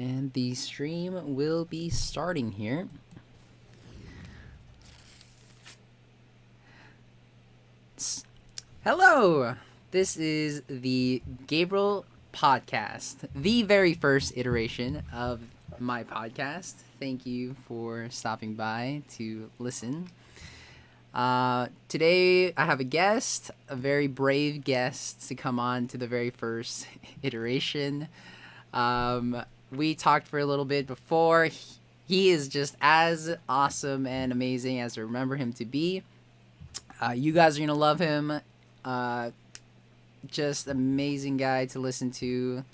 And the stream will be starting here. Hello! This is the Gabriel Podcast, the very first iteration of my podcast. Thank you for stopping by to listen. Today I have a guest, a very brave guest to come on to the very first iteration. We talked for a little bit before. He is just as awesome and amazing as I remember him to be. You guys are going to love him. Just amazing guy to listen to.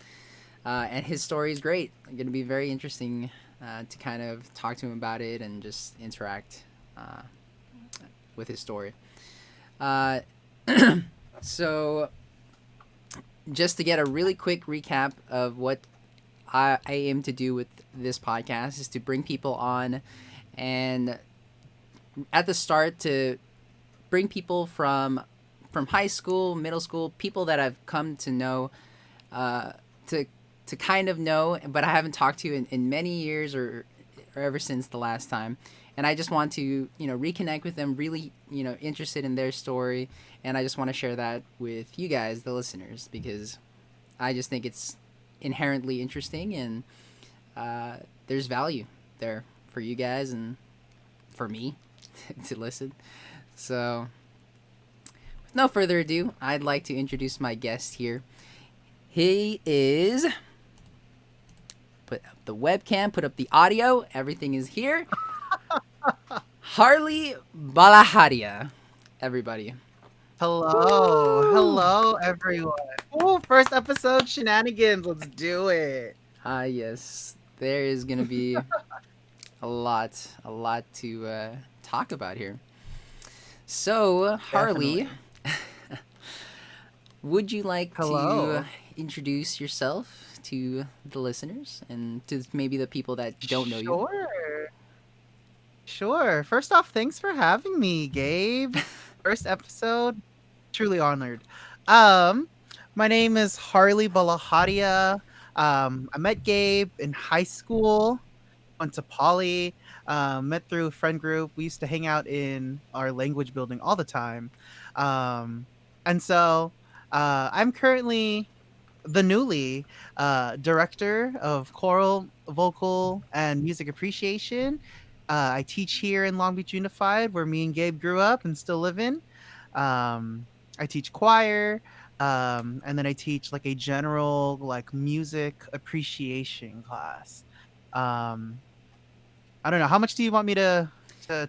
And his story is great. Going to be very interesting to kind of talk to him about it and just interact with his story. So, just to get a really quick recap of what I aim to do with this podcast is to bring people on and at the start to bring people from high school, middle school, people that I've come to know, to kind of know, but I haven't talked to in many years or ever since the last time. And I just want to, reconnect with them, really, interested in their story. And I just want to share that with you guys, the listeners, because I just think it's inherently interesting and there's value there for you guys and for me to listen. So, with no further ado, I'd like to introduce my guest here. He is... Put up the webcam, put up the audio, everything is here. Harlee Balajadia, everybody. Hello. Woo! Hello, everyone. Ooh, first episode shenanigans. Let's do it. Yes. There is going to be a lot to talk about here. So, Harlee, would you like to introduce yourself to the listeners and to maybe the people that don't know you? Sure. First off, thanks for having me, Gabe. First episode, truly honored. My name is Harlee Balajadia. I met Gabe in high school, went to poly, met through a friend group. We used to hang out in our language building all the time. And so I'm currently the newly director of choral, vocal, and music appreciation. I teach here in Long Beach Unified, where me and Gabe grew up and still live in. I teach choir, and then I teach like a general like music appreciation class. I don't know. How much do you want me to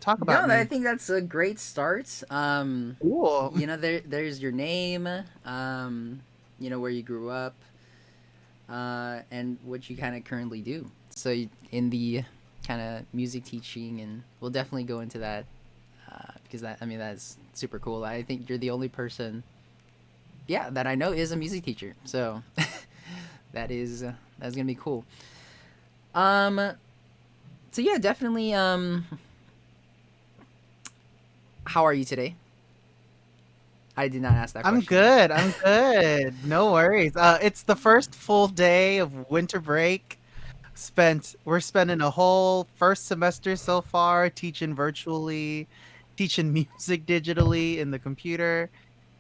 talk about? No, I think that's a great start. Cool. There's your name, where you grew up, and what you kind of currently do. So in the kind of music teaching, and we'll definitely go into that because that's super cool. I think you're the only person, that I know is a music teacher. So that's gonna be cool. So yeah, definitely. How are you today? I did not ask that question. I'm good. No worries. It's the first full day of winter break. We're spending a whole first semester so far teaching virtually, teaching music digitally in the computer,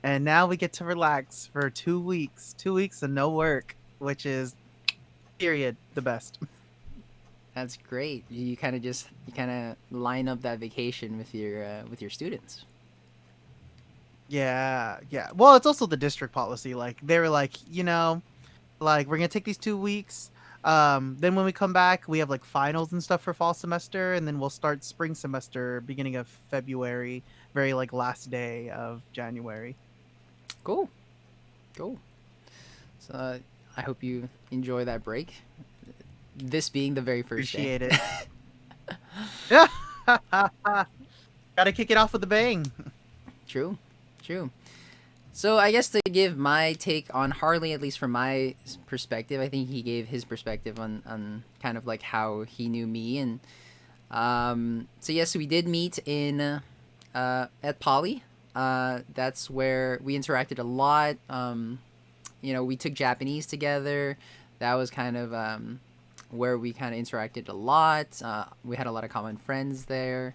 and now we get to relax for 2 weeks. 2 weeks of no work, which is period the best. That's great. You kind of line up that vacation with your students. Yeah. Well, it's also the district policy. Like they were like, like we're gonna take these 2 weeks. Then when we come back, we have like finals and stuff for fall semester, and then we'll start spring semester beginning of February, very like last day of January. Cool. So I hope you enjoy that break. This being the very first Appreciate day. it. Yeah. Gotta kick it off with a bang. True. So I guess to give my take on Harlee, at least from my perspective, I think he gave his perspective on kind of like how he knew me. And so yes, we did meet in at Poly. That's where we interacted a lot. We took Japanese together. That was kind of where we kind of interacted a lot. We had a lot of common friends there.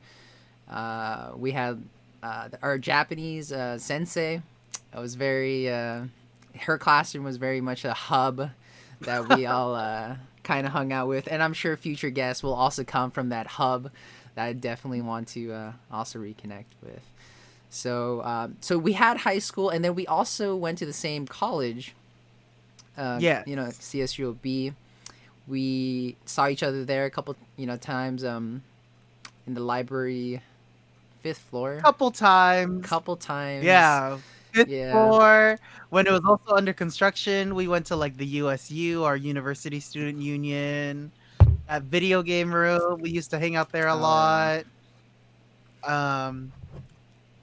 We had our Japanese sensei. It was very. Her classroom was very much a hub that we all kind of hung out with, and I'm sure future guests will also come from that hub that I definitely want to also reconnect with. So we had high school, and then we also went to the same college. Yes. CSUOB. We saw each other there a couple, times. In the library, fifth floor, Couple times. couple times. Yeah. Fifth Yeah. floor. When it was also under construction, we went to like the USU, our University Student Union. At video game room, we used to hang out there a Oh yeah. lot. Um,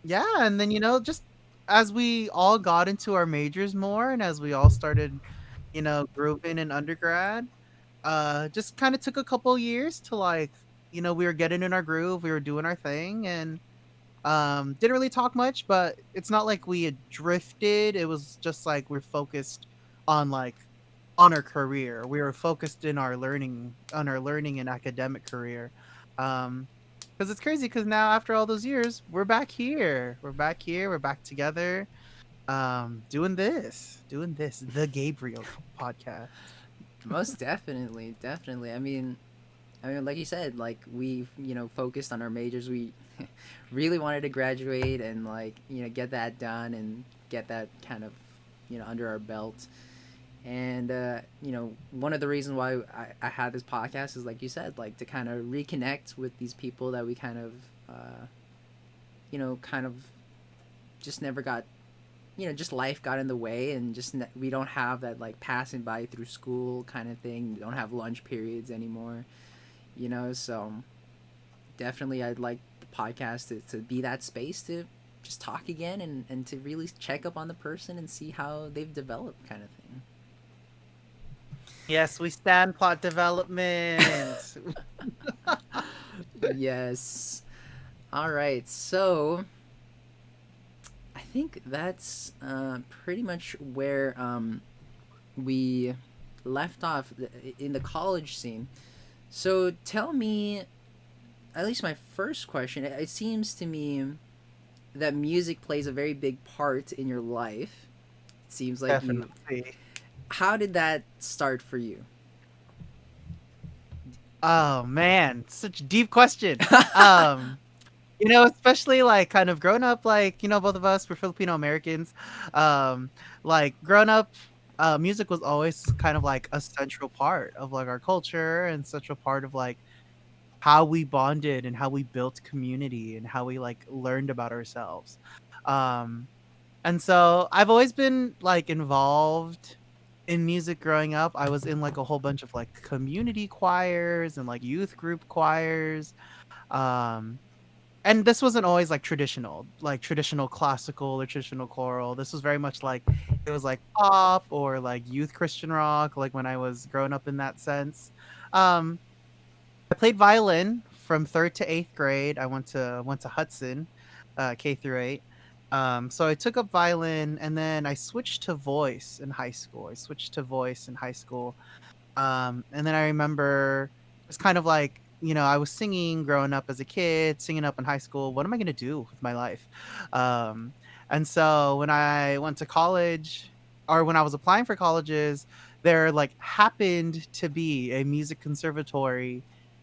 yeah, and then just as we all got into our majors more, and as we all started, grouping in undergrad, just kind of took a couple years to like, we were getting in our groove, we were doing our thing, and didn't really talk much, but it's not like we had drifted. It was just like we're focused on like on our career. We were focused in our learning on our learning and academic career. Um because it's crazy because now after all those years, we're back here. We're back here. We're back together. Doing this, the Gabriel podcast. Most definitely, definitely. I mean, like you said, like we, focused on our majors. We really wanted to graduate and like, get that done and get that kind of, under our belt. And one of the reasons why I had this podcast is like you said, like to kind of reconnect with these people that we kind of, kind of just never got, just life got in the way, and just we don't have that like passing by through school kind of thing. We don't have lunch periods anymore, so definitely I'd like the podcast to be that space to just talk again, and to really check up on the person and see how they've developed kind of thing. Yes, we stand plot development. Yes. All right. So I think that's pretty much where we left off in the college scene. So tell me, at least my first question, it seems to me that music plays a very big part in your life. It seems like you. Definitely. How did that start for you? Oh man, such a deep question. Especially like kind of grown up, like, both of us were Filipino Americans. Um, like growing up, music was always kind of like a central part of like our culture and central part of like how we bonded and how we built community and how we like learned about ourselves. Um, and so I've always been like involved in music growing up. I was in like a whole bunch of like community choirs and like youth group choirs. Um, and this wasn't always like traditional classical or traditional choral. This was very much like it was like pop or like youth Christian rock, like when I was growing up in that sense. Um, I played violin from third to eighth grade. I went to Hudson, K through eight. So I took up violin and then I switched to voice in high school. And then I remember it's kind of like, I was singing growing up as a kid, singing up in high school. What am I going to do with my life? Um, and so when I went to college or when I was applying for colleges, there like happened to be a music conservatory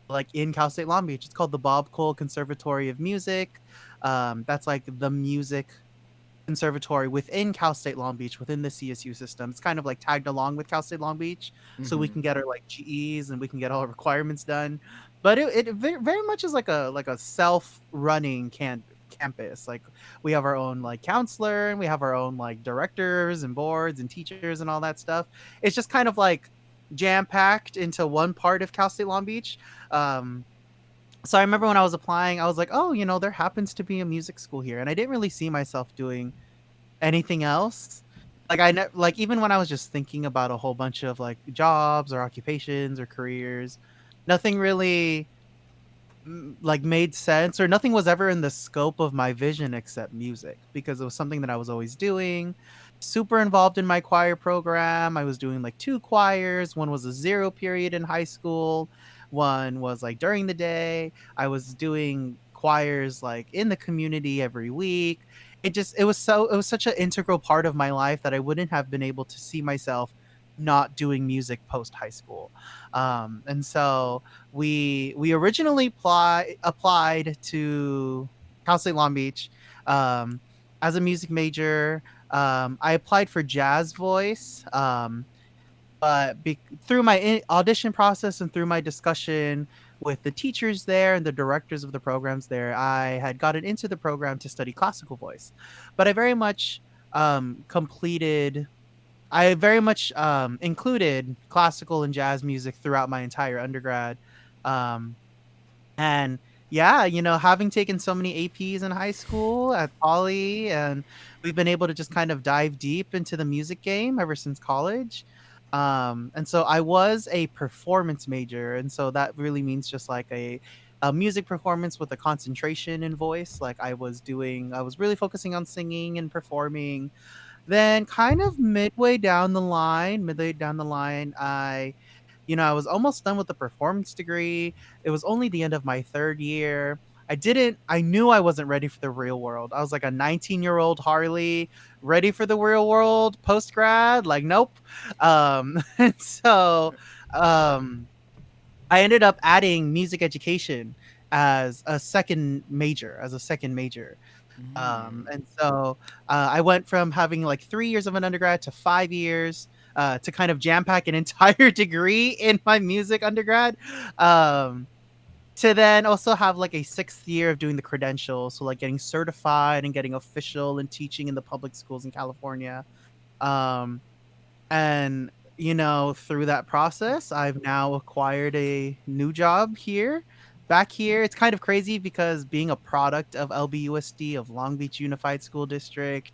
like in Cal State Long Beach. It's called the Bob Cole Conservatory of Music. That's like the music conservatory within Cal State Long Beach, within the CSU system. It's kind of like tagged along with Cal State Long Beach, so we Mm-hmm. can get our like GEs and we can get all our requirements done. But it very much is like a self running campus. Like we have our own like counselor and we have our own like directors and boards and teachers and all that stuff. It's just kind of like jam packed into one part of Cal State Long Beach. Um, so I remember when I was applying, I was like, oh, there happens to be a music school here, and I didn't really see myself doing anything else. Like like even when I was just thinking about a whole bunch of like jobs or occupations or careers, nothing really like made sense, or nothing was ever in the scope of my vision except music because it was something that I was always doing. super involved in my choir program. I was doing like two choirs. One was a zero period in high school. One was like during the day. I was doing choirs like in the community every week. It was such an integral part of my life that I wouldn't have been able to see myself not doing music post high school. And so we originally applied to Cal State Long Beach um, as a music major. I applied for jazz voice, but through my audition process and through my discussion with the teachers there and the directors of the programs there, I had gotten into the program to study classical voice. But completed. I very much included classical and jazz music throughout my entire undergrad. Um, and yeah, having taken so many APs in high school at Poly, and we've been able to just kind of dive deep into the music game ever since college. And so I was a performance major, and so that really means just like a music performance with a concentration in voice. Like I was really focusing on singing and performing. Then kind of midway down the line, I was almost done with the performance degree. It was only the end of my third year. I knew I wasn't ready for the real world. I was like a 19-year-old Harlee, ready for the real world post grad. Like, nope. And so, um, I ended up adding music education as a second major. Mm. And so I went from having like 3 years of an undergrad to 5 years to kind of jam pack an entire degree in my music undergrad. Um, to then also have like a sixth year of doing the credentials. So like getting certified and getting official and teaching in the public schools in California. Um, and through that process, I've now acquired a new job here. Back here, it's kind of crazy because being a product of LBUSD, of Long Beach Unified School District,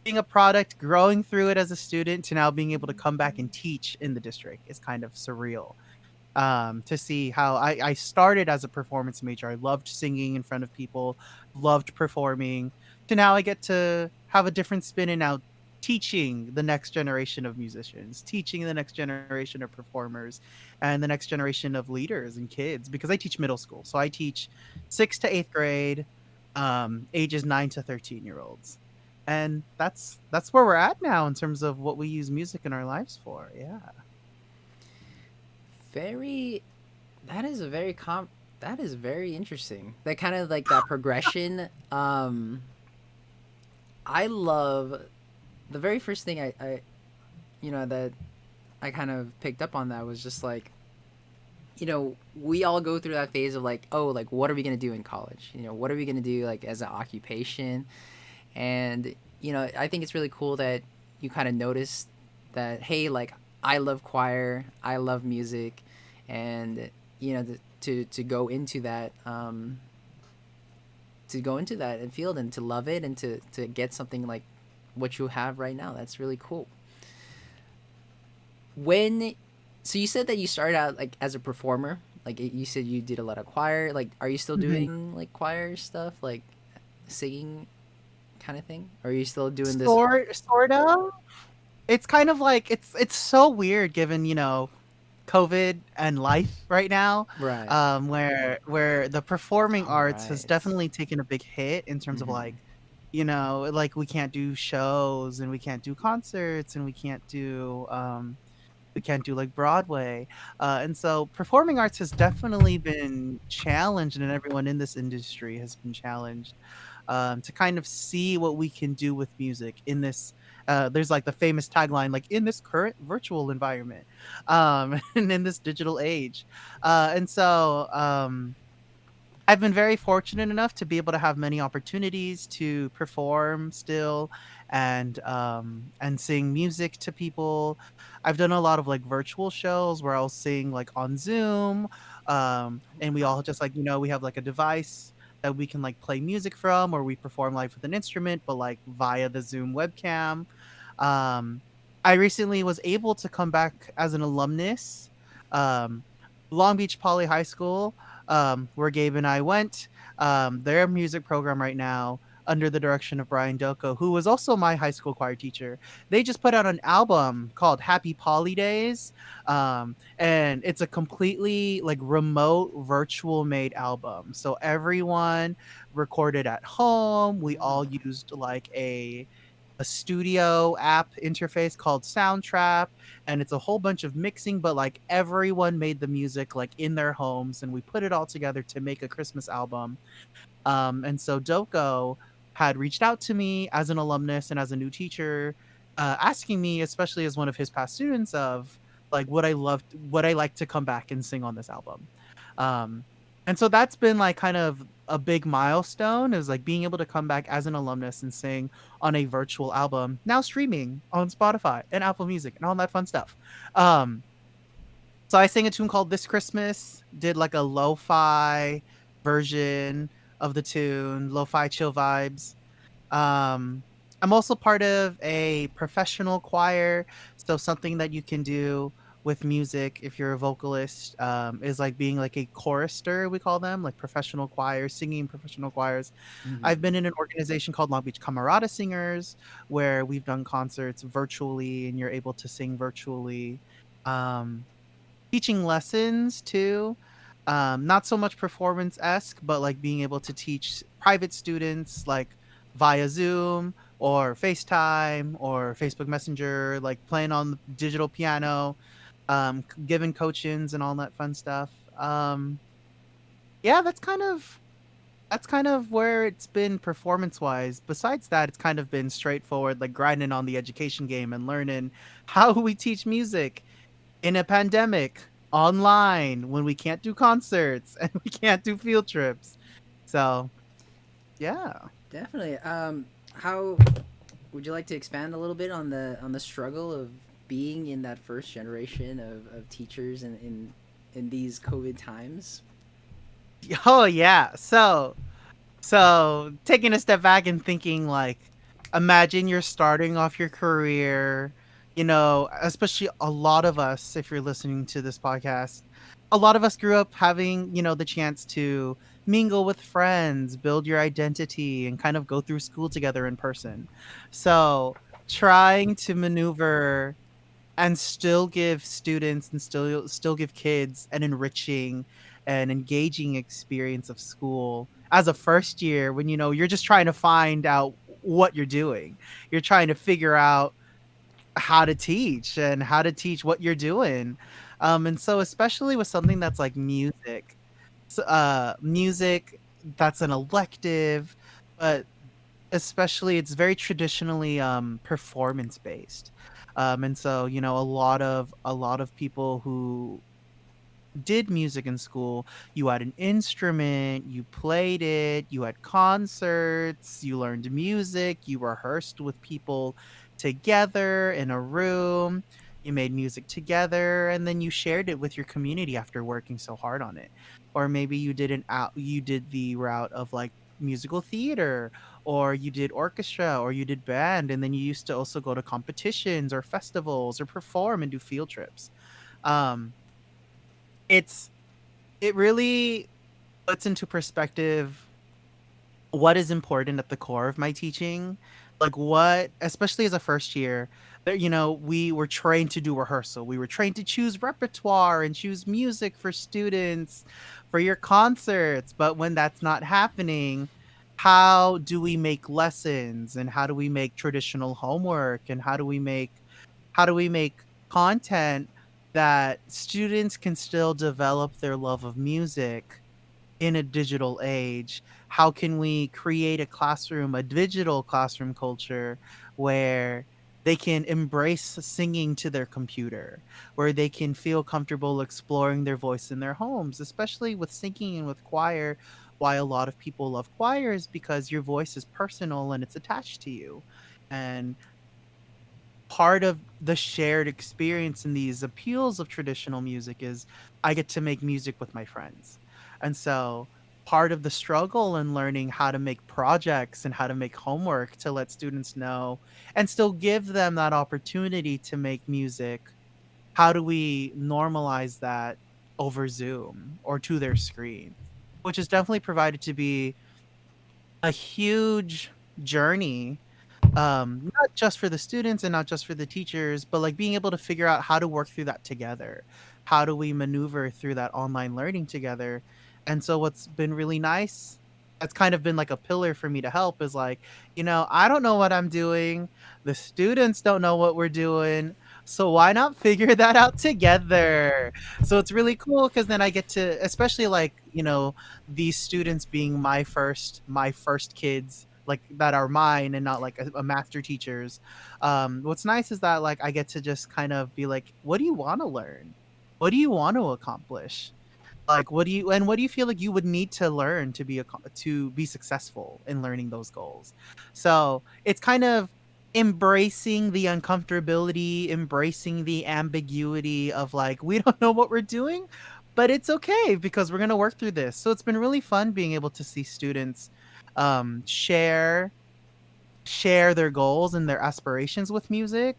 being a product, growing through it as a student to now being able to come back and teach in the district is kind of surreal. To see how I started as a performance major. I loved singing in front of people, loved performing. To now I get to have a different spin and now teaching the next generation of musicians, teaching the next generation of performers, and the next generation of leaders and kids because I teach middle school. So I teach 6th to 8th grade, ages 9 to 13-year-olds. And that's where we're at now in terms of what we use music in our lives for. Yeah. Very. That is a very That is very interesting. That kind of like that progression. I love the very first thing that I kind of picked up on that was just like, we all go through that phase of like, oh, like what are we gonna do in college? What are we gonna do like as an occupation? And I think it's really cool that you kind of noticed that, hey, like I love choir, I love music, and to go into that field and to love it and to get something like what you have right now. That's really cool. When So you said that you started out like as a performer. Like you said you did a lot of choir. Like are you still Mhm. doing like choir stuff, like singing kind of thing? Or are you still doing this? Sort of. It's kind of like it's so weird given, COVID and life right now, Right. where the performing All arts has right. definitely taken a big hit in terms of Mm-hmm. like, like we can't do shows and we can't do concerts and we can't do like Broadway. And so performing arts has definitely been challenged, and everyone in this industry has been challenged to kind of see what we can do with music in this. There's like the famous tagline, like in this current virtual environment, and in this digital age. And so I've been very fortunate enough to be able to have many opportunities to perform still and sing music to people. I've done a lot of like virtual shows where I'll sing like on Zoom. And we Wow. all just like, we have like a device that we can like play music from or we perform live with an instrument, but like via the Zoom webcam. Um, I recently was able to come back as an alumnus. Um, Long Beach Poly High School, where Gabe and I went. Their music program right now. under the direction of Brian Doko, who was also my high school choir teacher. They just put out an album called Happy Poly Days. And it's a completely like remote virtual made album. So everyone recorded at home. We all Wow. used like a studio app interface called Soundtrap, and it's a whole bunch of mixing, but like everyone made the music like in their homes, and we put it all together to make a Christmas album. And so Doko had reached out to me as an alumnus and as a new teacher, asking me, especially as one of his past students, of like would I like to come back and sing on this album. Um, and so that's been like kind of a big milestone, is like being able to come back as an alumnus and sing on a virtual album, now streaming on Spotify and Apple Music and all that fun stuff. Um, so I sang a tune called This Christmas, did like a lo-fi version of the tune, lo-fi chill vibes. Um, I'm also part of a professional choir, so something that you can do with music if you're a vocalist is like being like a chorister, we call them, like professional choirs, singing professional choirs. I've Hmm. been in an organization called Long Beach Camarada Singers, where we've done concerts virtually and you're able to sing virtually. Um, Teaching lessons too. Not so much performance-esque, but like being able to teach private students like via Zoom or FaceTime or Facebook Messenger, like playing on the digital piano, giving coachings and all that fun stuff. Yeah, that's kind of where it's been performance-wise. Besides that, it's kind of been straightforward, like grinding on the education game and learning how we teach music in a pandemic online when we can't do concerts and we can't do field trips. So, yeah. Definitely. How would you like to expand a little bit on the struggle of being in that first generation of teachers in these COVID times? Oh yeah. So taking a step back and thinking like, imagine you're starting off your career, especially a lot of us, if you're listening to this podcast, a lot of us grew up having, the chance to mingle with friends, build your identity, and kind of go through school together in person. So trying to maneuver and still give students and still give kids an enriching and engaging experience of school as a first year, when you're just trying to find out what you're doing. You're trying to figure out how to teach and how to teach what you're doing. And so especially with something that's like music, music that's an elective, but especially it's very traditionally performance based. And so a lot of people who did music in school, you had an instrument, you played it, you had concerts, you learned music, you rehearsed with people together in a room, you made music together, and then you shared it with your community after working so hard on it. Or maybe you did the route of like musical theater, or you did orchestra, or you did band, and then you used to also go to competitions or festivals or perform and do field trips. Um it's it really puts into perspective what is important at the core of my teaching. Like, what, especially as a first year, we were trained to do rehearsal. We were trained to choose repertoire and choose music for students for your concerts. But when that's not happening, how do we make lessons, and how do we make traditional homework, and how do we make content that students can still develop their love of music in a digital age? How can we create a digital classroom culture where they can embrace singing to their computer, where they can feel comfortable exploring their voice in their homes, especially with singing and with choir? Why a lot of people love choirs, because your voice is personal and it's attached to you. And part of the shared experience in these appeals of traditional music is I get to make music with my friends. And so part of the struggle in learning how to make projects and how to make homework to let students know and still give them that opportunity to make music, how do we normalize that over Zoom or to their screens? Which is definitely provided to be a huge journey, not just for the students and not just for the teachers, but like being able to figure out how to work through that together. How do we maneuver through that online learning together? And so what's been really nice, that's kind of been like a pillar for me to help is like, I don't know what I'm doing. The students don't know what we're doing. So why not figure that out together? So it's really cool because then I get to, especially like, these students being my first kids like that are mine and not like a master teacher's. What's nice is that like I get to just kind of be like, what do you want to learn? What do you want to accomplish? Like what do you feel like you would need to learn to be successful in learning those goals? So it's kind of embracing the uncomfortability, embracing the ambiguity of like we don't know what we're doing, but it's okay because we're gonna work through this. So it's been really fun being able to see students share their goals and their aspirations with music,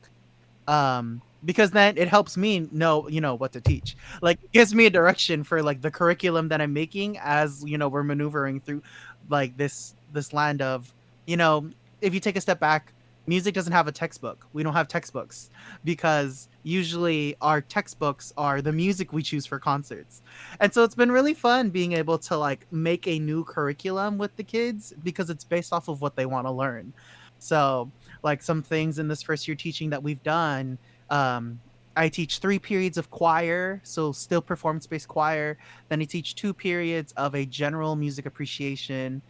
because then it helps me know what to teach. Like it gives me a direction for like the curriculum that I'm making as we're maneuvering through like this land of, you know if you take a step back, music doesn't have a textbook. We don't have textbooks because usually our textbooks are the music we choose for concerts. And so it's been really fun being able to like make a new curriculum with the kids because it's based off of what they want to learn. So like some things in this first year teaching that we've done, um I teach 3 periods of choir, so still performance based choir. Then I teach 2 periods of a general music appreciation.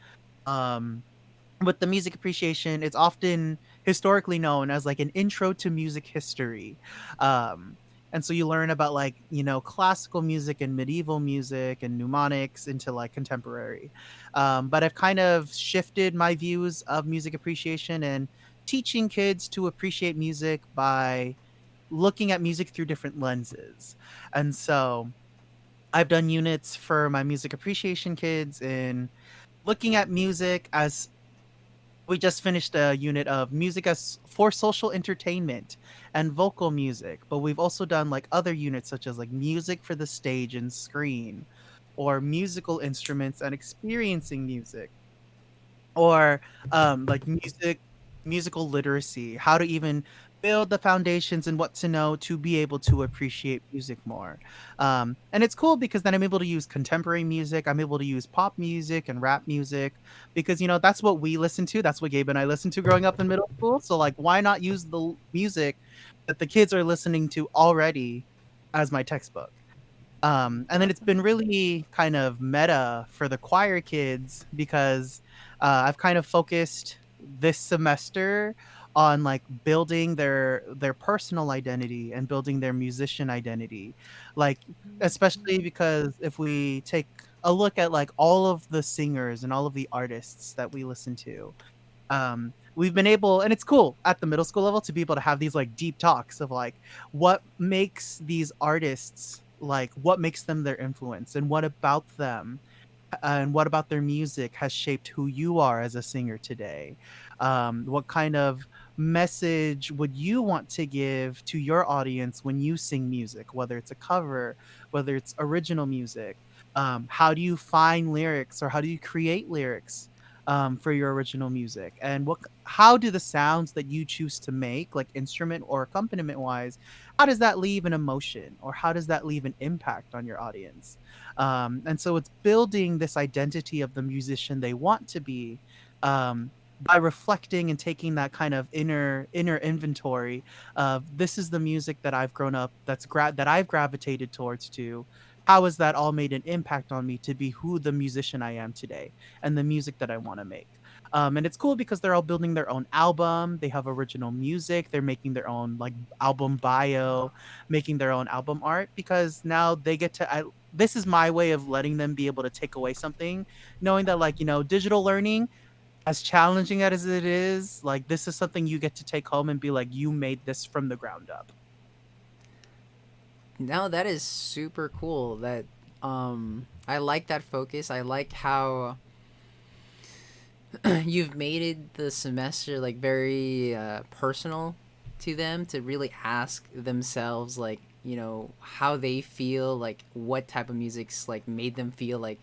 um with the music appreciation, it's often historically known as like an intro to music history. um and so you learn about like classical music and medieval music and mnemonics into like contemporary. But I've kind of shifted my views of music appreciation and teaching kids to appreciate music by looking at music through different lenses. And so I've done units for my music appreciation kids in looking at music as, we just finished a unit of music as for social entertainment and vocal music, but we've also done like other units such as like music for the stage and screen, or musical instruments and experiencing music, or like musical literacy, how to even build the foundations and what to know to be able to appreciate music more. And it's cool because then I'm able to use contemporary music, I'm able to use pop music and rap music, because that's what we listen to, that's what Gabe and I listened to growing up in middle school. So like why not use the music that the kids are listening to already as my textbook? And then it's been really kind of meta for the choir kids because I've kind of focused this semester on like building their personal identity and building their musician identity. Like especially because if we take a look at like all of the singers and all of the artists that we listen to, we've been able, and it's cool at the middle school level to be able to have these like deep talks of like what makes these artists, like what makes them their influence, and what about them and what about their music has shaped who you are as a singer today. What kind of message would you want to give to your audience when you sing music, whether it's a cover, whether it's original music? How do you find lyrics, or how do you create lyrics for your original music? And how do the sounds that you choose to make, like instrument or accompaniment wise, how does that leave an emotion, or how does that leave an impact on your audience? And so it's building this identity of the musician they want to be, by reflecting and taking that kind of inner inventory of, this is the music that I've grown up, that I've gravitated towards to. How has that all made an impact on me to be who the musician I am today, and the music that I want to make? And it's cool because they're all building their own album. They have original music. They're making their own like album bio, making their own album art, because now they get to. This is my way of letting them be able to take away something, knowing that like digital learning, as challenging as it is, like this is something you get to take home and be like, you made this from the ground up. No, that is super cool. I like that focus. I like how you've made it the semester like very personal to them, to really ask themselves like how they feel, like what type of music's like made them feel like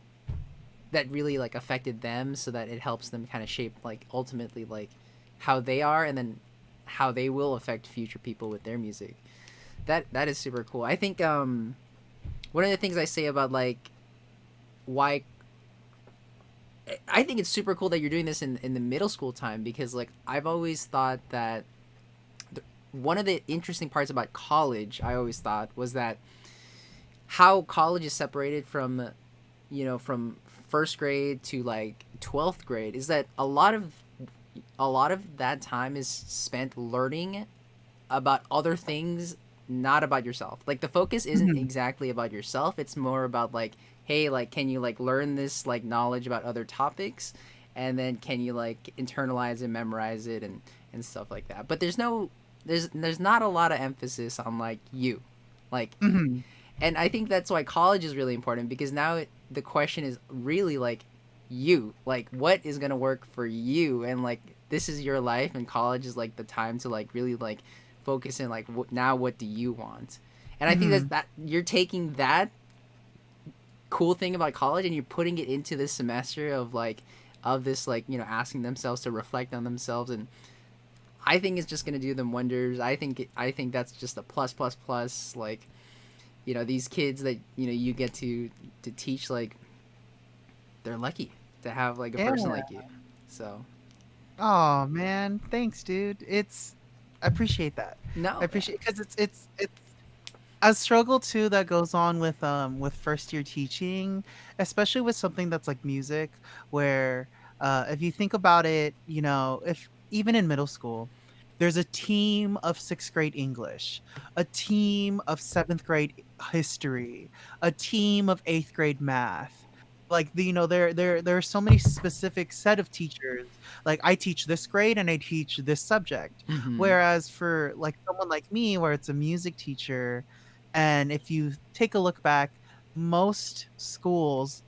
that really like affected them, so that it helps them kind of shape like ultimately like how they are, and then how they will affect future people with their music. That is super cool. I think one of the things I say about like why I think it's super cool that you're doing this in the middle school time, because like I've always thought that one of the interesting parts about college, I always thought, was that how college is separated from, from first grade to like 12th grade, is that a lot of that time is spent learning about other things, not about yourself. Like the focus isn't Mhm. exactly about yourself. It's more about like, hey, like can you like learn this like knowledge about other topics, and then can you like internalize and memorize it, and stuff like that. But there's not a lot of emphasis on like you. Like, Mhm. and I think that's why college is really important, because now the question is really like you, like what is going to work for you, and like this is your life, and college is like the time to like really like focus in like now what do you want. And I think Mhm. that you're taking that cool thing about college and you're putting it into this semester of like of this like asking themselves to reflect on themselves, and I think it's just going to do them wonders. I think that's just a plus plus plus. Like, these kids that you get to teach, like they're lucky to have like a Yeah. person like you. So Oh man, thanks, dude. I appreciate that. I no, yeah. appreciate because it's a struggle too that goes on with first year teaching, especially with something that's like music, where if you think about it, if even in middle school, there's a team of sixth grade English, a team of seventh grade history, a team of eighth grade math. Like there are so many specific set of teachers. Like I teach this grade and I teach this subject. Mm-hmm. Whereas for like someone like me, where it's a music teacher, and if you take a look back, most schools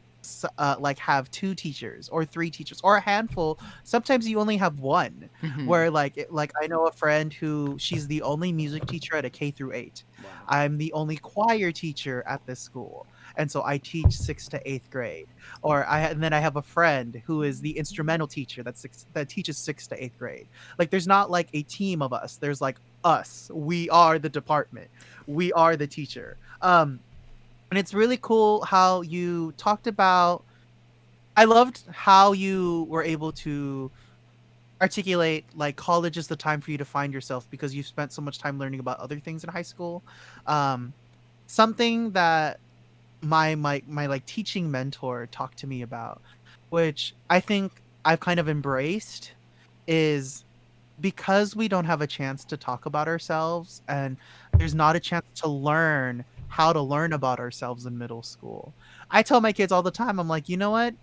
like have two teachers or three teachers or a handful. Sometimes you only have one. Mm-hmm. Where like I know a friend who she's the only music teacher at a K through 8. Wow. I'm the only choir teacher at this school, and so I teach sixth to eighth grade. And then I have a friend who is the instrumental teacher that teaches sixth to eighth grade. Like there's not like a team of us. There's like us. We are the department. We are the teacher. And it's really cool how you talked about. I loved how you were able to articulate like college is the time for you to find yourself because you spent so much time learning about other things in high school. Um, Something that my like teaching mentor talked to me about, which I think I've kind of embraced, is because we don't have a chance to talk about ourselves and there's not a chance to learn how to learn about ourselves in middle school. I tell my kids all the time, I'm like, you know what?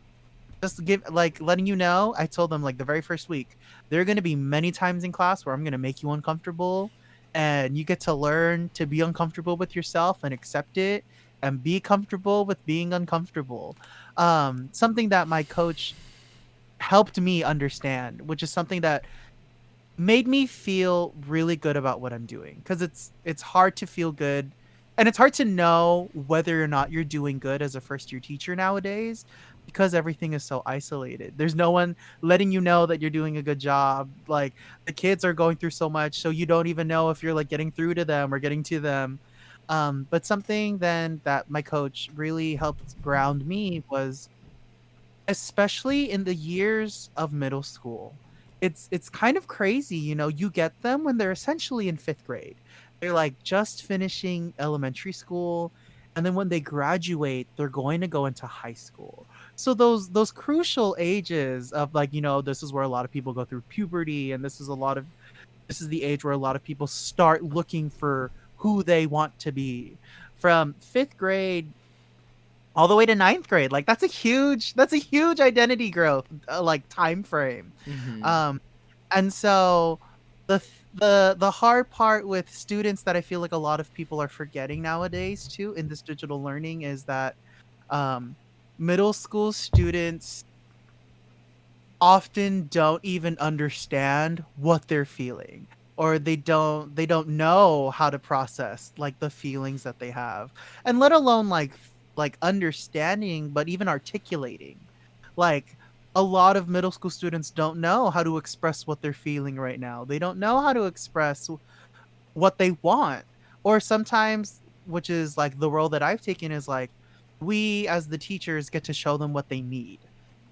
Just give like letting you know, I told them like the very first week, there are going to be many times in class where I'm going to make you uncomfortable, and you get to learn to be uncomfortable with yourself and accept it and be comfortable with being uncomfortable. Something that my coach helped me understand, which is something that made me feel really good about what I'm doing, because it's hard to feel good, and it's hard to know whether or not you're doing good as a first year teacher nowadays, because everything is so isolated. There's no one letting you know that you're doing a good job. Like the kids are going through so much, so you don't even know if you're like getting through to them or getting to them. But something then that my coach really helped ground me was, especially in the years of middle school, it's kind of crazy, you get them when they're essentially in 5th grade. They're like just finishing elementary school, and then when they graduate, they're going to go into high school. So those crucial ages of like, this is where a lot of people go through puberty, and this is the age where a lot of people start looking for who they want to be. From 5th grade all the way to ninth grade, like that's a huge identity growth, like time frame. Mm-hmm. Um and so the hard part with students that I feel like a lot of people are forgetting nowadays too in this digital learning is that um middle school students often don't even understand what they're feeling, or they don't know how to process like the feelings that they have, and let alone like understanding, but even articulating. Like, a lot of middle school students don't know how to express what they're feeling right now. They don't know how to express what they want. Or sometimes, which is like the role that I've taken, is like we as the teachers get to show them what they need,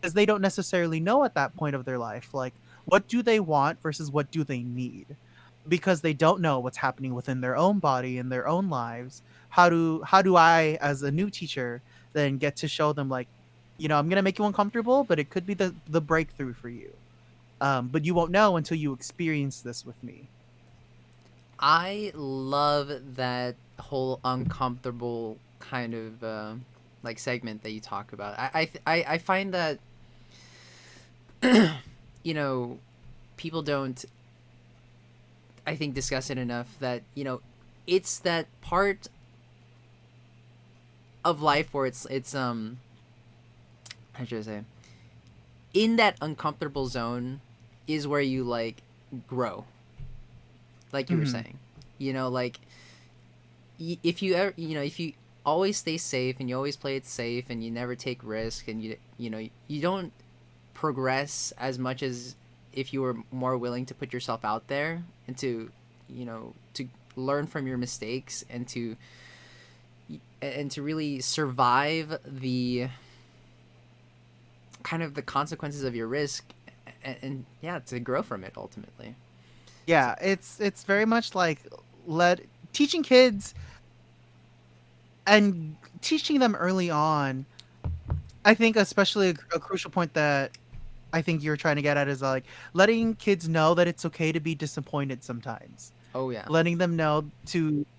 because they don't necessarily know at that point of their life, like, what do they want versus what do they need, because they don't know what's happening within their own body and their own lives. How do I, as a new teacher, then get to show them, like, I'm going to make you uncomfortable, but it could be the breakthrough for you. But you won't know until you experience this with me. I love that whole uncomfortable kind of like segment that you talk about. I find that you know people don't, I think, discuss it enough that it's that part of life where it's how should I say, in that uncomfortable zone is where you like grow, like you were Hmm. saying. Like if you ever, if you always stay safe and you always play it safe and you never take risk and you don't progress as much as if you were more willing to put yourself out there and to learn from your mistakes and to really survive the kind of the consequences of your risk, and yeah, to grow from it ultimately. So, Yeah, it's very much like let teaching kids and teaching them early on. I think especially a crucial point that I think you're trying to get at is like letting kids know that it's okay to be disappointed sometimes. oh yeah. Letting them know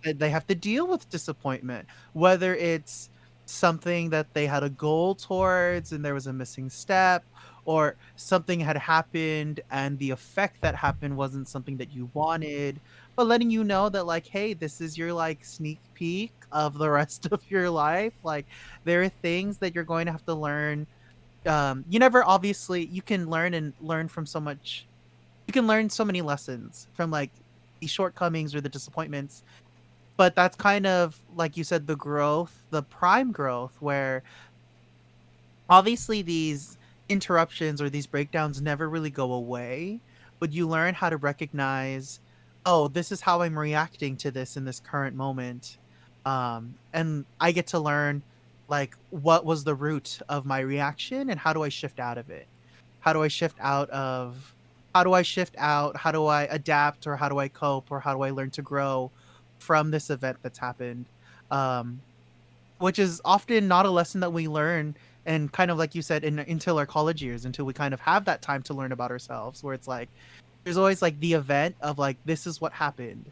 that they have to deal with disappointment, whether it's something that they had a goal towards and there was a missing step, or something had happened and the effect that happened wasn't something that you wanted, but letting you know that, like, hey, this is your like sneak peek of the rest of your life. Like, there are things that you're going to have to learn. You never, obviously, you can learn and learn from so much. You can learn so many lessons from like the shortcomings or the disappointments, but that's kind of like you said, the growth, the prime growth, where obviously these interruptions or these breakdowns never really go away, but you learn how to recognize, oh, this is how I'm reacting to this in this current moment. And I get to learn, like, what was the root of my reaction and how do I shift out of it? How do I shift out of how do I shift out? How do I adapt, or how do I cope, or how do I learn to grow from this event that's happened? Um, which is often not a lesson that we learn, and kind of like you said, until our college years, until we kind of have that time to learn about ourselves, where it's like there's always like the event of like, this is what happened.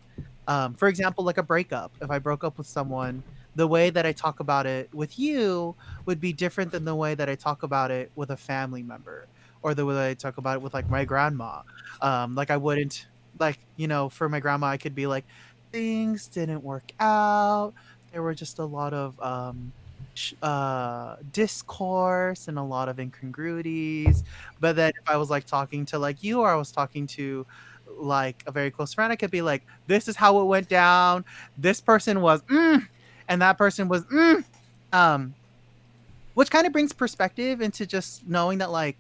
For example, like a breakup. If I broke up with someone, the way that I talk about it with you would be different than the way that I talk about it with a family member, or the way I talk about it with like my grandma. Like, I wouldn't, like, for my grandma, I could be like, things didn't work out. There were just a lot of discourse and a lot of incongruities. But then if I was like talking to like you, or I was talking to like a very close friend, I could be like, this is how it went down. This person was and that person was um which kind of brings perspective into just knowing that, like,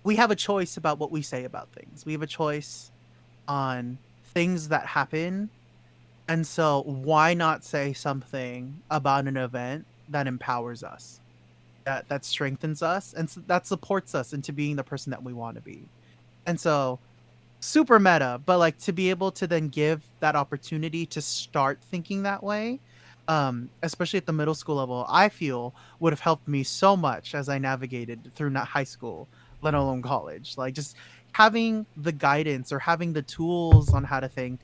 we have a choice about what we say about things. We have a choice on things that happen. And so why not say something about an event that empowers us, that strengthens us, and that supports us into being the person that we want to be. And so, super meta, but like, to be able to then give that opportunity to start thinking that way, especially at the middle school level, I feel would have helped me so much as I navigated through not high school, let alone college. Like, just having the guidance or having the tools on how to think.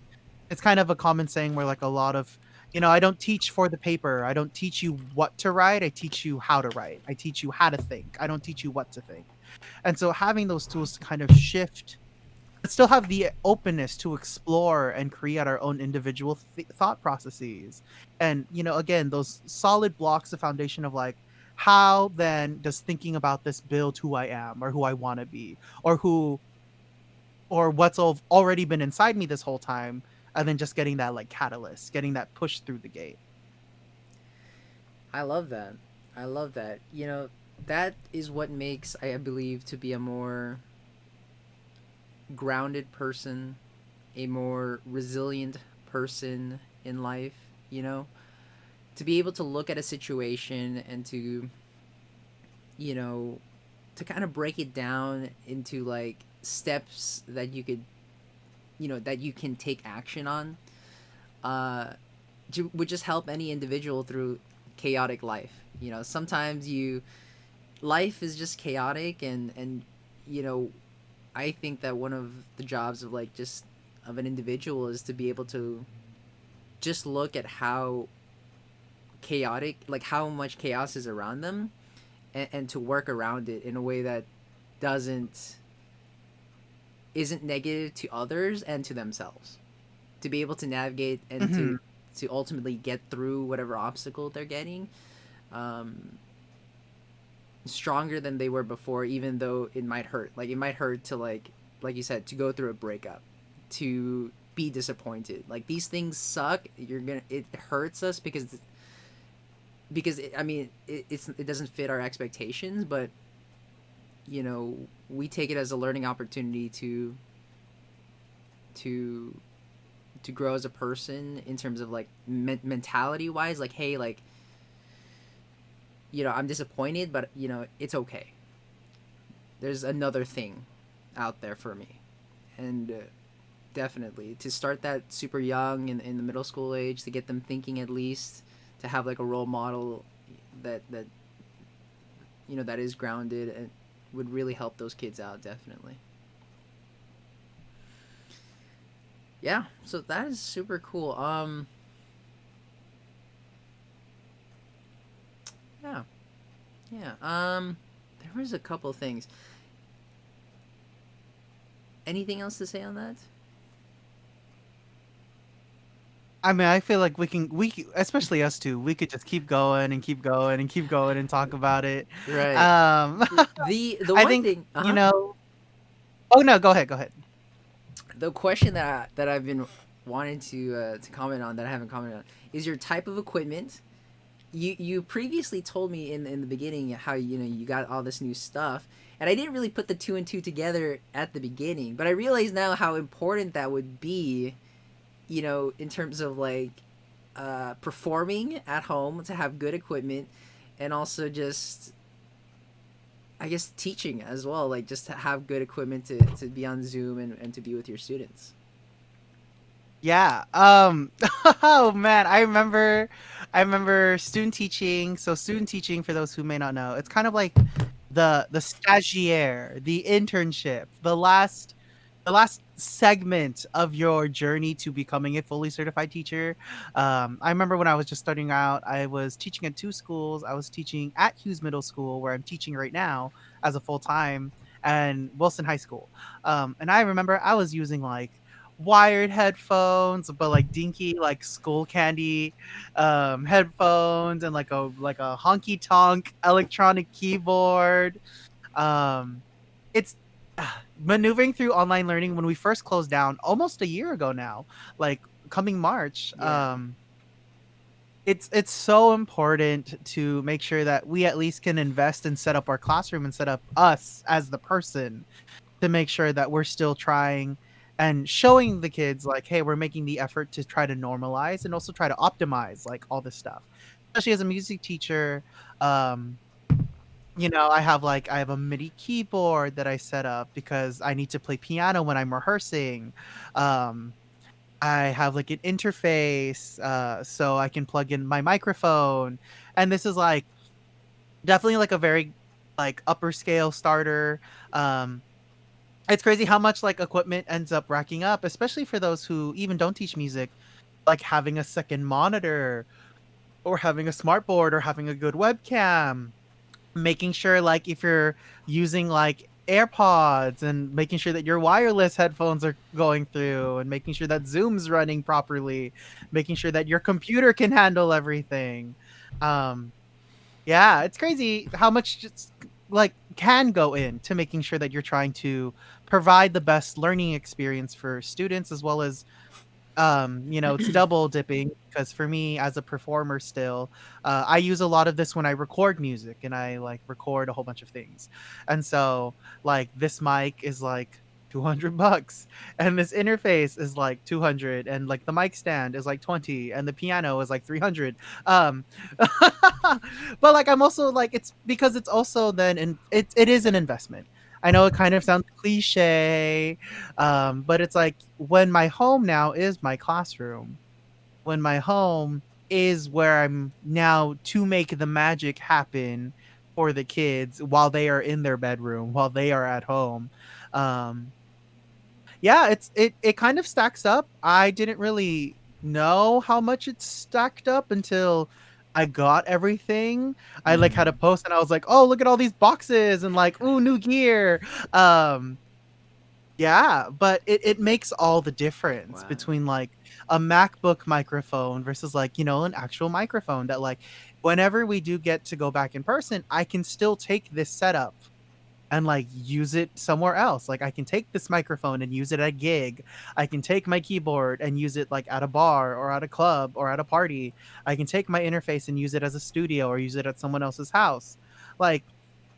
It's kind of a common saying where, like, a lot of, I don't teach for the paper. I don't teach you what to write. I teach you how to write. I teach you how to think. I don't teach you what to think. And so having those tools to kind of shift, but still have the openness to explore and create our own individual thought processes. And, again, those solid blocks of foundation of like, how then does thinking about this build who I am, or who I want to be, or what's already been inside me this whole time, and then just getting that like catalyst, getting that push through the gate. I love that. I love that. that is what makes, I believe, to be a more grounded person, a more resilient person in life, you know? To be able to look at a situation and to, you know, to kind of break it down into like steps that you could, that you can take action on, uh, would just help any individual through chaotic life. Sometimes life is just chaotic, and you know, I think that one of the jobs of like just of an individual is to be able to just look at how chaotic, like how much chaos is around them, and to work around it in a way that doesn't isn't negative to others and to themselves. To be able to navigate and Hmm. to ultimately get through whatever obstacle they're getting, um, stronger than they were before, even though it might hurt. Like it might hurt to like you said, to go through a breakup, to be disappointed. Like these things suck. It hurts us because I mean it doesn't fit our expectations, but we take it as a learning opportunity to to grow as a person in terms of like mentality wise. Like, hey, like, I'm disappointed, but it's okay. There's another thing out there for me. And definitely to start that super young in the middle school age, to get them thinking, at least to have like a role model that that is grounded, and would really help those kids out, definitely. Yeah, so that is super cool. Yeah. Yeah. There was a couple things. Anything else to say on that? I mean, I feel like especially us two, we could just keep going and keep going and keep going and talk about it. Right. Um, The I one think, thing, you know. Oh no, go ahead, go ahead. the question that I've been wanting to comment on, that I haven't commented on, is your type of equipment. You previously told me in the beginning how you got all this new stuff, and I didn't really put the two and two together at the beginning, but I realize now how important that would be, in terms of like performing at home, to have good equipment, and also just, I guess, teaching as well, like just to have good equipment to be on Zoom, and to be with your students. Yeah. Oh man, I remember student teaching. So student teaching, for those who may not know, it's kind of like the stagiaire, the internship, the last segment of your journey to becoming a fully certified teacher. I remember when I was just starting out, I was teaching at two schools. I was teaching at Hughes Middle School, where I'm teaching right now as a full time, and Wilson High School. And I remember I was using like wired headphones, but like dinky, like skull candy headphones, and like a honky tonk electronic keyboard. um it's maneuvering through online learning when we first closed down almost a year ago now, like coming March. Yeah. It's so important to make sure that we at least can invest and set up our classroom and set up us as the person, to make sure that we're still trying and showing the kids like, hey, we're making the effort to try to normalize and also try to optimize like all this stuff. Especially as a music teacher, um I have a MIDI keyboard that I set up because I need to play piano when I'm rehearsing. Um, I have like an interface, so I can plug in my microphone, and this is like definitely like a very like upper scale starter. Um, it's crazy how much like equipment ends up racking up, especially for those who even don't teach music, like having a second monitor or having a smart board or having a good webcam, making sure like if you're using like AirPods, and making sure that your wireless headphones are going through, and making sure that Zoom's running properly, making sure that your computer can handle everything. Um yeah, it's crazy how much just like can go into making sure that you're trying to provide the best learning experience for students, as well as It's double dipping because for me as a performer still, I use a lot of this when I record music and I like record a whole bunch of things. And so like this mic is like $200 and this interface is like 200 and like the mic stand is like 20 and the piano is like 300. um but like I'm also like it's because it's also then it is an investment. I know it kind of sounds cliche, but it's like when my home now is my classroom, when my home is where I'm now to make the magic happen for the kids while they are in their bedroom, while they are at home. Um, yeah, it kind of stacks up. I didn't really know how much it stacked up until I got everything. I like had a Mm. post and I was like, "Oh, look at all these boxes and like, ooh, new gear." Um yeah, but it makes all the difference Wow. between like a MacBook microphone versus like, an actual microphone that like whenever we do get to go back in person, I can still take this setup and like use it somewhere else. Like I can take this microphone and use it at a gig. I can take my keyboard and use it like at a bar or at a club or at a party. I can take my interface and use it as a studio or use it at someone else's house. Like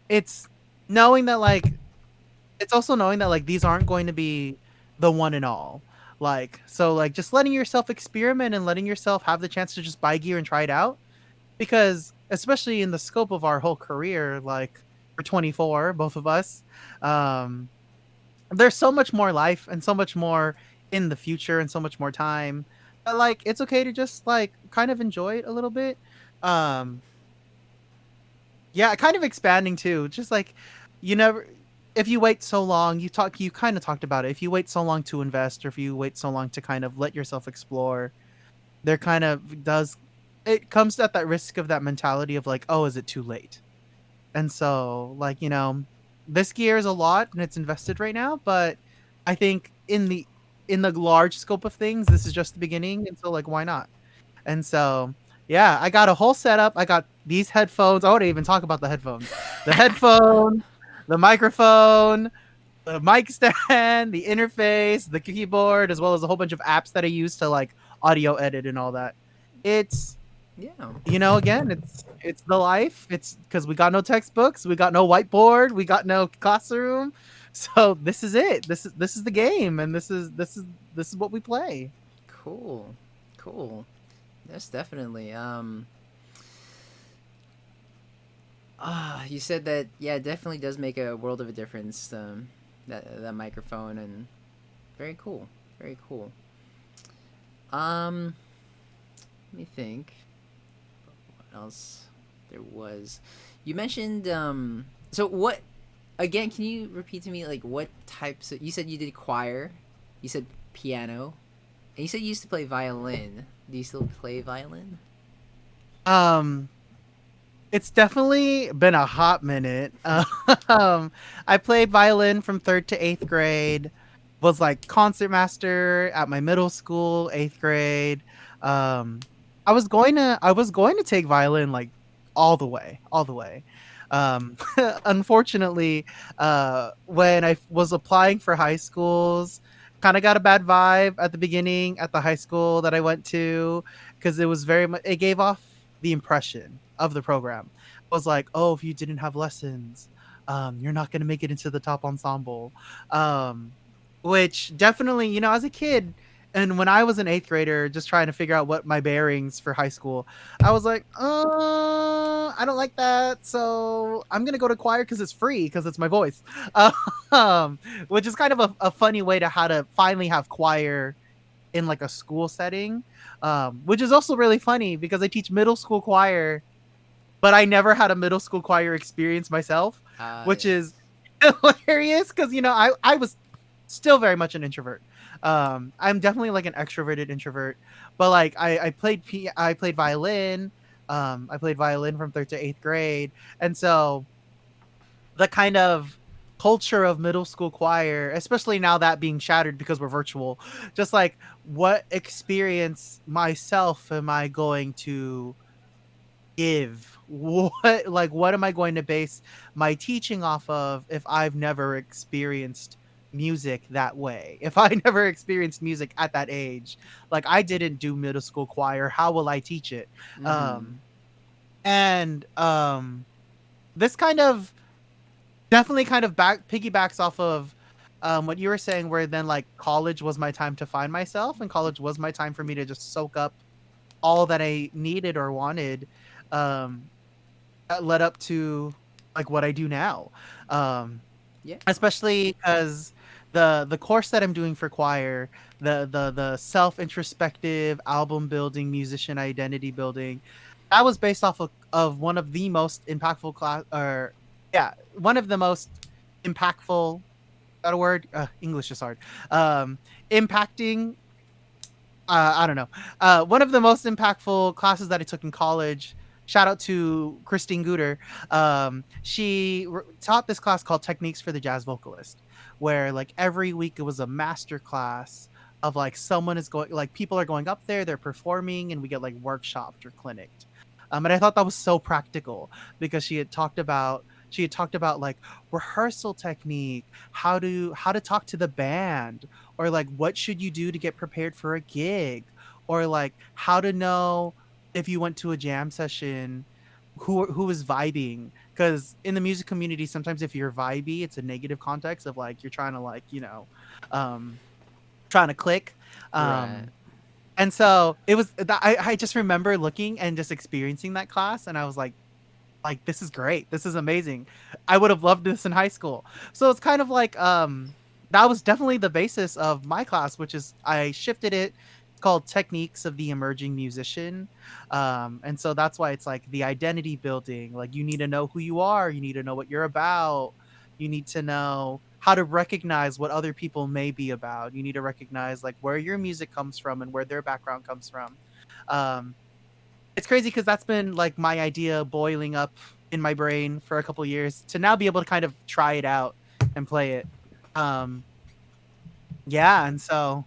it's knowing that like it's also knowing that like these aren't going to be the one and all. Like so like just letting yourself experiment and letting yourself have the chance to just buy gear and try it out because especially in the scope of our whole career like we're 24 both of us. um there's so much more life and so much more in the future and so much more time that like it's okay to just like kind of enjoy it a little bit. um yeah, kind of expanding too. Just like you never if you wait so long, you kind of talked about it. If you wait so long to invest or if you wait so long to kind of let yourself explore, there kind of does it comes at that risk of that mentality of like, "Oh, is it too late?" And so, like, this gear is a lot and it's invested right now, but I think in the large scope of things, this is just the beginning, and so like why not? And so, yeah, I got a whole setup. I got these headphones. I want to even talk about the headphones. The headphone, the microphone, the mic stand, the interface, the keyboard, as well as a whole bunch of apps that I use to like audio edit and all that. It's Yeah. again, it's the life. It's because we got no textbooks, we got no whiteboard, we got no classroom. So this is it. This is the game, and this is what we play. Cool. Cool. That's definitely. You said that. Yeah, it definitely does make a world of a difference. That microphone and very cool. Very cool. Um, Let me think. What else there was? You mentioned. So what? Again, can you repeat to me like what types? You said you did choir. You said piano, and you said you used to play violin. Do you still play violin? Um, it's definitely been a hot minute. I played violin from third to eighth grade. Was like concertmaster at my middle school, eighth grade. Um, I was going to take violin like all the way. Unfortunately, when I was applying for high schools, kind of got a bad vibe at the beginning at the high school that I went to because it was very much it gave off the impression of the program was like, oh, if you didn't have lessons, you're not going to make it into the top ensemble. um which definitely, as a kid and when I was an eighth grader just trying to figure out what my bearings for high school, I was like, I don't like that, so I'm going to go to choir because it's free because it's my voice. um which is kind of a funny way to how to finally have choir in like a school setting. Which is also really funny because I teach middle school choir, but I never had a middle school choir experience myself, which is Yes. hilarious because I was still very much an introvert. I'm definitely like an extroverted introvert, but like I played violin. I played violin from third to eighth grade, and so the kind of culture of middle school choir, especially now that being shattered because we're virtual, just like what experience myself am I going to give? What am I going to base my teaching off of if I've never experienced music that way. If I never experienced music at that age, like I didn't do middle school choir, how will I teach it? Mm-hmm. And this kind of definitely kind of back piggybacks off of what you were saying, where then like college was my time to find myself, and college was my time for me to just soak up all that I needed or wanted. Um, that led up to like what I do now. Um, Yeah. Especially because the course that I'm doing for choir, the self introspective album building, musician identity building, that was based off of one of the most impactful class, or yeah, one of the most impactful. That a word? English is hard. Impacting. I don't know. One of the most impactful classes that I took in college. Shout out to Christine Gooder. She taught this class called Techniques for the Jazz Vocalist, where like every week it was a master class of like someone is going, like people are going up there, they're performing, and we get like workshopped or clinicked. And I thought that was so practical because she had talked about like rehearsal technique, how to talk to the band, or like what should you do to get prepared for a gig, or like how to know if you went to a jam session who is vibing, because in the music community sometimes if you're vibey it's a negative context of like you're trying to like um trying to click. Right. And so it was that I just remember looking and just experiencing that class, and I was like this is great, this is amazing, I would have loved this in high school. So it's kind of like that was definitely the basis of my class, which is I shifted it, called Techniques of the Emerging Musician. And so that's why it's like the identity building, like you need to know who you are, you need to know what you're about, you need to know how to recognize what other people may be about, you need to recognize like where your music comes from and where their background comes from. um it's crazy because that's been like my idea boiling up in my brain for a couple years to now be able to kind of try it out and play it. Um, yeah, and so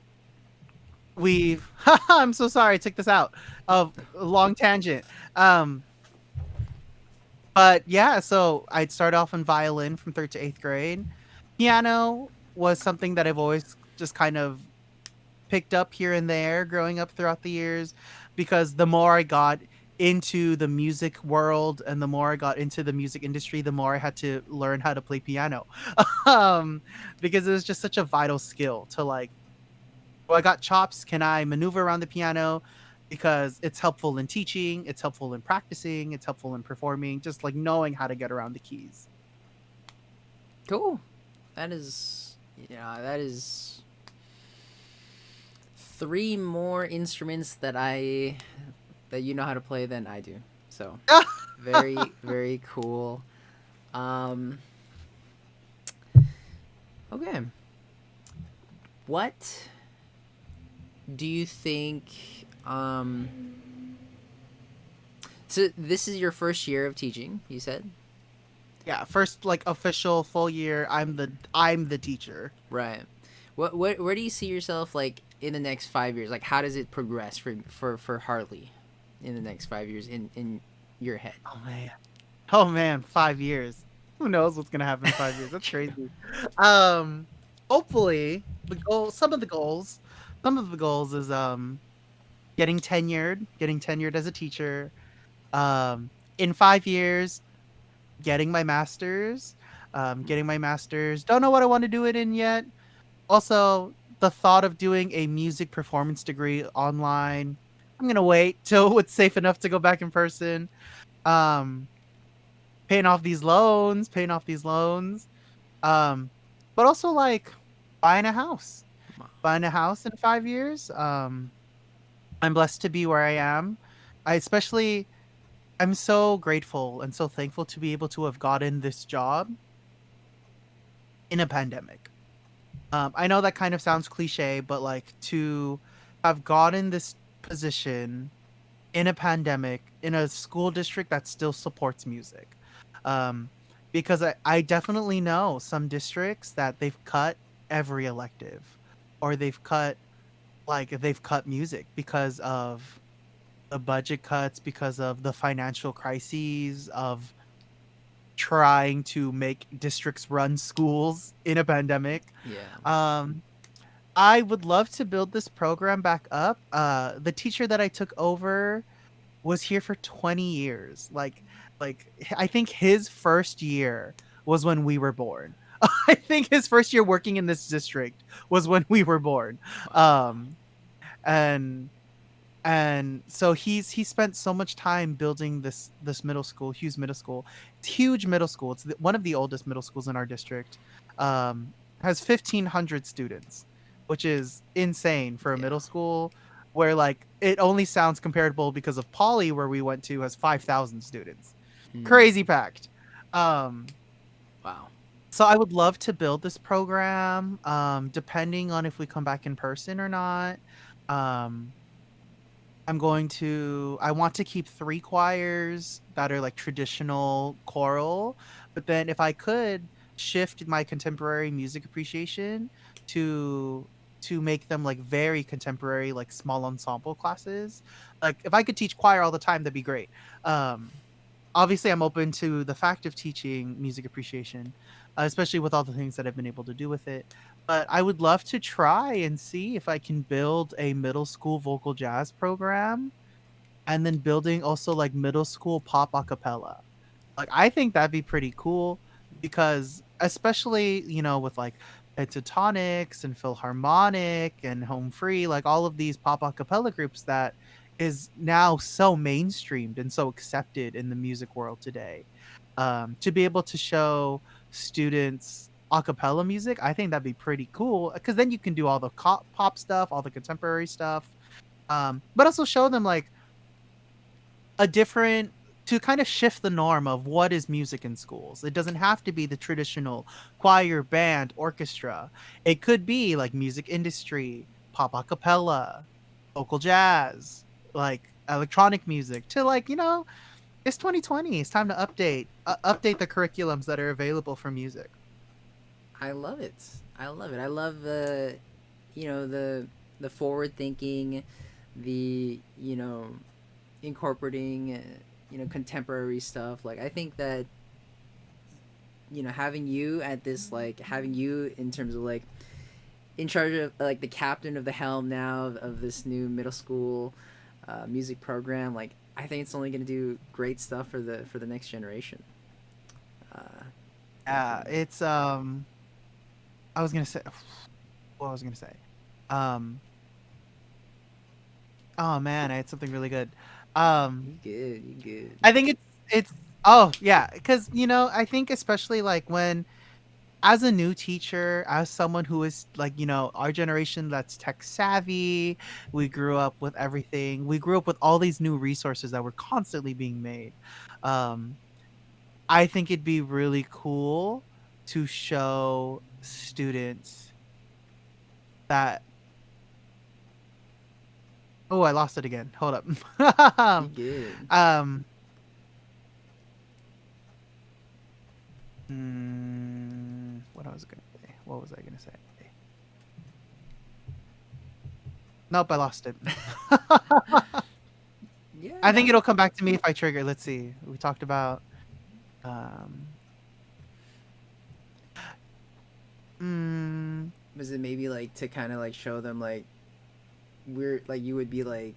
we've. I'm so sorry I took this out of a long tangent. Um, but yeah, so I'd start off in violin from third to eighth grade. Piano was something that I've always just kind of picked up here and there growing up throughout the years, because the more I got into the music world and the more I got into the music industry, the more I had to learn how to play piano. um, because it was just such a vital skill to like, well, I got chops. Can I maneuver around the piano? Because it's helpful in teaching, it's helpful in practicing, it's helpful in performing, just like knowing how to get around the keys. Cool. That is, yeah, that is three more instruments that you know how to play than I do. So very very cool. Um, okay, what do you think? Um, so this is your first year of teaching. You said, Yeah, first like official full year, I'm the teacher. right? What where do you see yourself like in the next 5 years? Like how does it progress for Harlee in the next 5 years in your head? Oh man. Oh man, 5 years. Who knows what's gonna happen in 5 years? That's crazy. Um, Hopefully, some of the goals is getting tenured as a teacher. In 5 years, getting my master's. Don't know what I want to do it in yet. Also, the thought of doing a music performance degree online. I'm gonna wait till it's safe enough to go back in person. Um, paying off these loans. Um, but also like buying a house, buying a house in 5 years. I'm blessed to be where I am. I especially, I'm so grateful and so thankful to be able to have gotten this job in a pandemic. I know that kind of sounds cliche, but like to have gotten this position in a pandemic in a school district that still supports music. Um, because I definitely know some districts that they've cut every elective, or they've cut music because of the budget cuts, because of the financial crises of trying to make districts run schools in a pandemic. Yeah. Um, I would love to build this program back up. The teacher that I took over was here for 20 years. Like I think his first year was when we were born. I think his first year working in this district was when we were born. Wow. Um and and so he spent so much time building this middle school, Hughes Middle School. It's huge middle school. It's one of the oldest middle schools in our district. Has 1,500 students, which is insane for a Yeah. middle school. Where like it only sounds comparable because of Poly, where we went to, has 5,000 students. Hmm. Crazy packed. Um, Wow. so I would love to build this program. Depending on if we come back in person or not. Um, I want to keep three choirs that are like traditional choral, but then if I could shift my contemporary music appreciation to make them like very contemporary, like small ensemble classes. Like if I could teach choir all the time, that'd be great. Um, Obviously I'm open to the fact of teaching music appreciation, especially with all the things that I've been able to do with it. But I would love to try and see if I can build a middle school vocal jazz program, and then building also like middle school pop acapella. Like I think that'd be pretty cool because especially, with like pentatonics and philharmonic and home free, like all of these pop acapella groups that is now so mainstreamed and so accepted in the music world today. To be able to show students acapella music, I think that'd be pretty cool because then you can do all the pop stuff, all the contemporary stuff, but also show them like a different, to kind of shift the norm of what is music in schools. It doesn't have to be the traditional choir, band, orchestra. It could be like music industry, pop a cappella, vocal jazz, like electronic music, to like, it's 2020. It's time to update the curriculums that are available for music. I love it. I love it. I love the forward thinking, the incorporating contemporary stuff. Like I think that having you at this, like having you in terms of like in charge of like the captain of the helm now of this new middle school music program. Like I think it's only going to do great stuff for the next generation. Uh, Yeah, Definitely. it's I was gonna say what was I gonna say. Um, oh man, I had something really good. Um, You good. You good. I think it's oh yeah, because I think especially like when, as a new teacher, as someone who is like, our generation that's tech savvy, we grew up with everything. We grew up with all these new resources that were constantly being made. Um, I think it'd be really cool to show students that. Oh, I lost it again. Hold You up. good. um, what I was gonna say? What was I gonna say? Nope, I lost it. Yeah. I think No. it'll come back to me if I trigger. Let's see. We talked about um mm, Was it maybe like to kind of like show them like we're like you would be like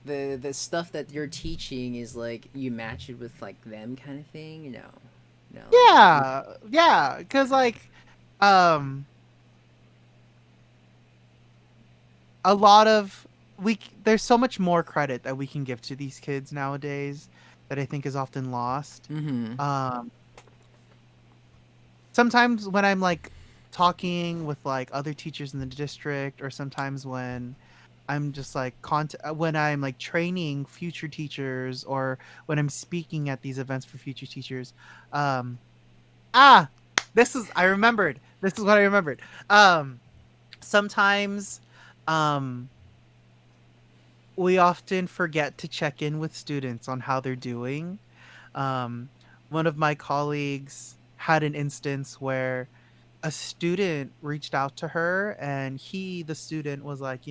the stuff that you're teaching is like you match it with like them kind of thing. No. No. Like you. yeah. Yeah, cuz like um a lot of there's so much more credit that we can give to these kids nowadays that I think is often lost. Mm-hmm. Um Sometimes when I'm like talking with like other teachers in the district, or sometimes when I'm just like when I'm like training future teachers, or when I'm speaking at these events for future teachers, um ah I remembered. This is what I remembered. Um Sometimes um we often forget to check in with students on how they're doing. Um One of my colleagues had an instance where a student reached out to her, and the student was like,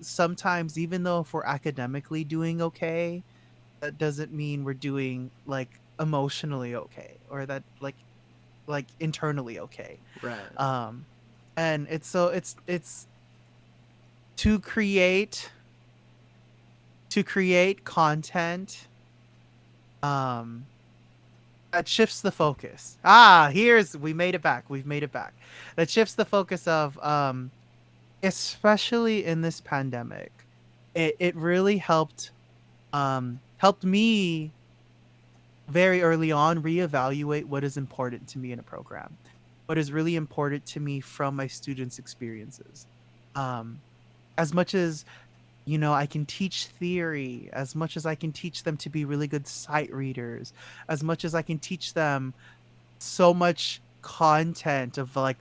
sometimes even though if we're academically doing okay, that doesn't mean we're doing like emotionally okay, or that like internally okay. Right. um and it's to create content um that shifts the focus. Here's we made it back. We've made it back. That shifts the focus of especially in this pandemic. It really helped me very early on reevaluate what is important to me in a program. What is really important to me from my students' experiences. Um as much as I can teach theory, as much as I can teach them to be really good sight readers, as much as I can teach them so much content of like,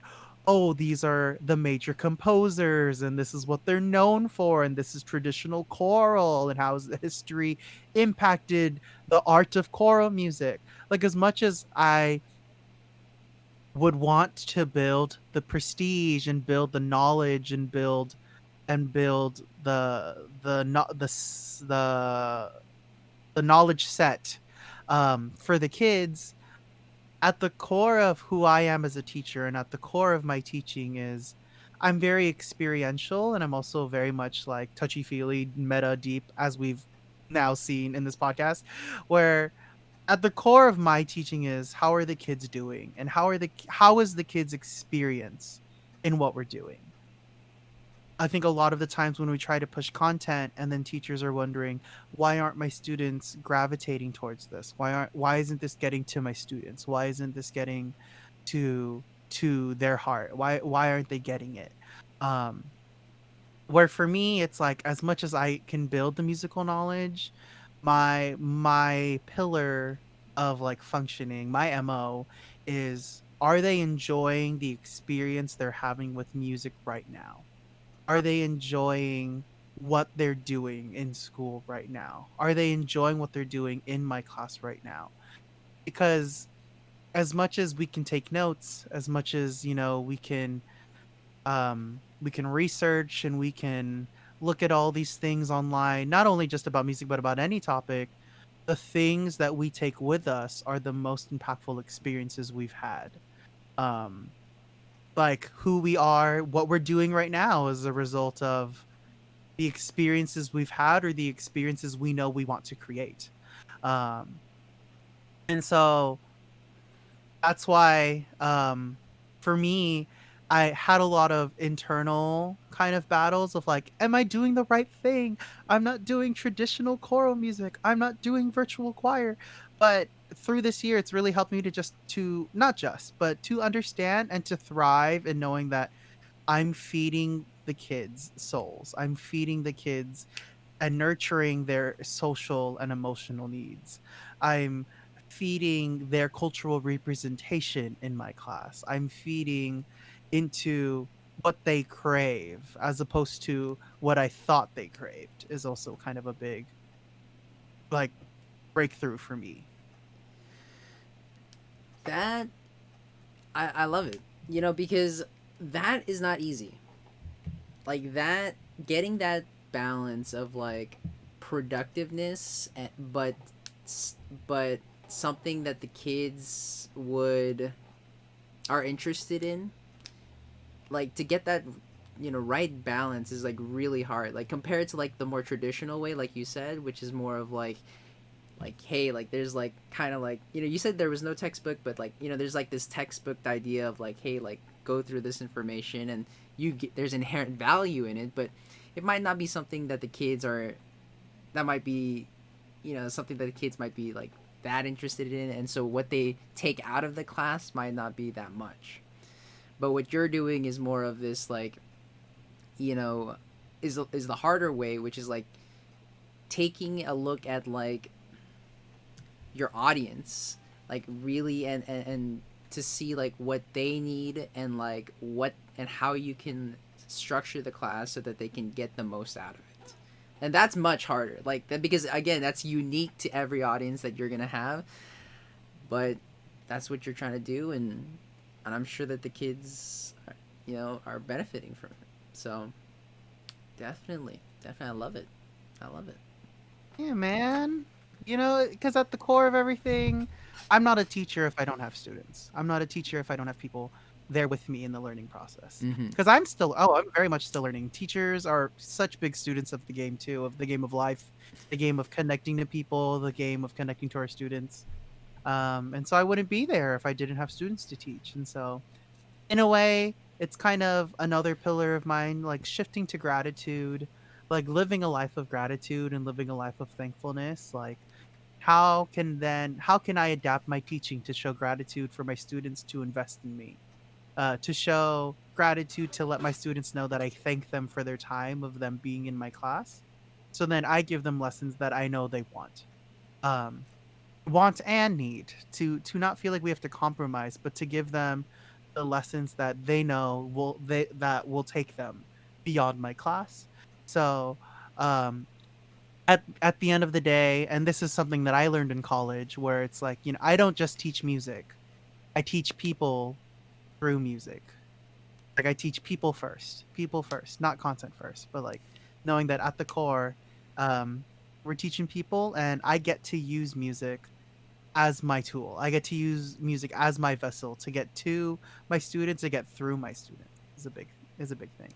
oh, these are the major composers and this is what they're known for and this is traditional choral and how has the history impacted the art of choral music. Like, as much as I would want to build the prestige and build the knowledge and build the knowledge set for the kids, at the core of who I am as a teacher and at the core of my teaching is I'm very experiential, and I'm also very much like touchy feely, meta deep, as we've now seen in this podcast, where at the core of my teaching is how are the kids doing and how is the kids experience in what we're doing. I think a lot of the times when we try to push content and then teachers are wondering, why aren't my students gravitating towards this? Why isn't this getting to my students? Why isn't this getting to their heart? Why aren't they getting it? Um where for me it's like, as much as I can build the musical knowledge, my pillar of like functioning, my MO is, are they enjoying the experience they're having with music right now? Are they enjoying what they're doing in school right now? Are they enjoying what they're doing in my class right now? Because as much as we can take notes, as much as, we can research and we can look at all these things online, not only just about music but about any topic, the things that we take with us are the most impactful experiences we've had. Um like who we are, what we're doing right now is a result of the experiences we've had or the experiences we know we want to create. Um, and so that's why, for me, I had a lot of internal kind of battles of like, am I doing the right thing? I'm not doing traditional choral music. I'm not doing virtual choir. But through this year, it's really helped me to not just, but to understand and to thrive in knowing that I'm feeding the kids' souls. I'm feeding the kids and nurturing their social and emotional needs. I'm feeding their cultural representation in my class. I'm feeding into what they crave as opposed to what I thought they craved is also kind of a big like breakthrough for me. That I love it. Because that is not easy. Like that, getting that balance of like productiveness, but something that the kids would are interested in, like to get that right balance is like really hard, like compared to like the more traditional way, like you said, which is more of like hey, like there's like kind of like, you said there was no textbook, but like there's like this textbook idea of like, hey, like go through this information and there's inherent value in it, but it might not be something that the kids are, that might be, something that the kids might be like that interested in, and so what they take out of the class might not be that much. But what you're doing is more of this like, you know is the harder way, which is like taking a look at like your audience, like really, and to see like what they need and like what and how you can structure the class so that they can get the most out of it. And that's much harder, like that, because again, that's unique to every audience that you're gonna have, but that's what you're trying to do, and I'm sure that the kids are benefiting from it. So definitely, I love it. I love it. Yeah, man. Because at the core of everything, I'm not a teacher if I don't have students. I'm not a teacher if I don't have people there with me in the learning process. Mm-hmm. Because I'm very much still learning. Teachers are such big students of the game too, of the game of life, the game of connecting to people, the game of connecting to our students. And so I wouldn't be there if I didn't have students to teach. And so, in a way, it's kind of another pillar of mine, like shifting to gratitude, like living a life of gratitude and living a life of thankfulness. Like, how can I adapt my teaching to show gratitude for my students to invest in me, to show gratitude to let my students know that I thank them for their time of them being in my class. So then I give them lessons that I know they um, want and need, to not feel like we have to compromise, but to give them the lessons that they know that will take them beyond my class. So um, at the end of the day, and this is something that I learned in college, where it's like, I don't just teach music. I teach people through music. Like, I teach people first, not content first, but like knowing that at the core, um, we're teaching people, and I get to use music as my tool. I get to use music as my vessel to get to my students, to get through my students. Is a big thing.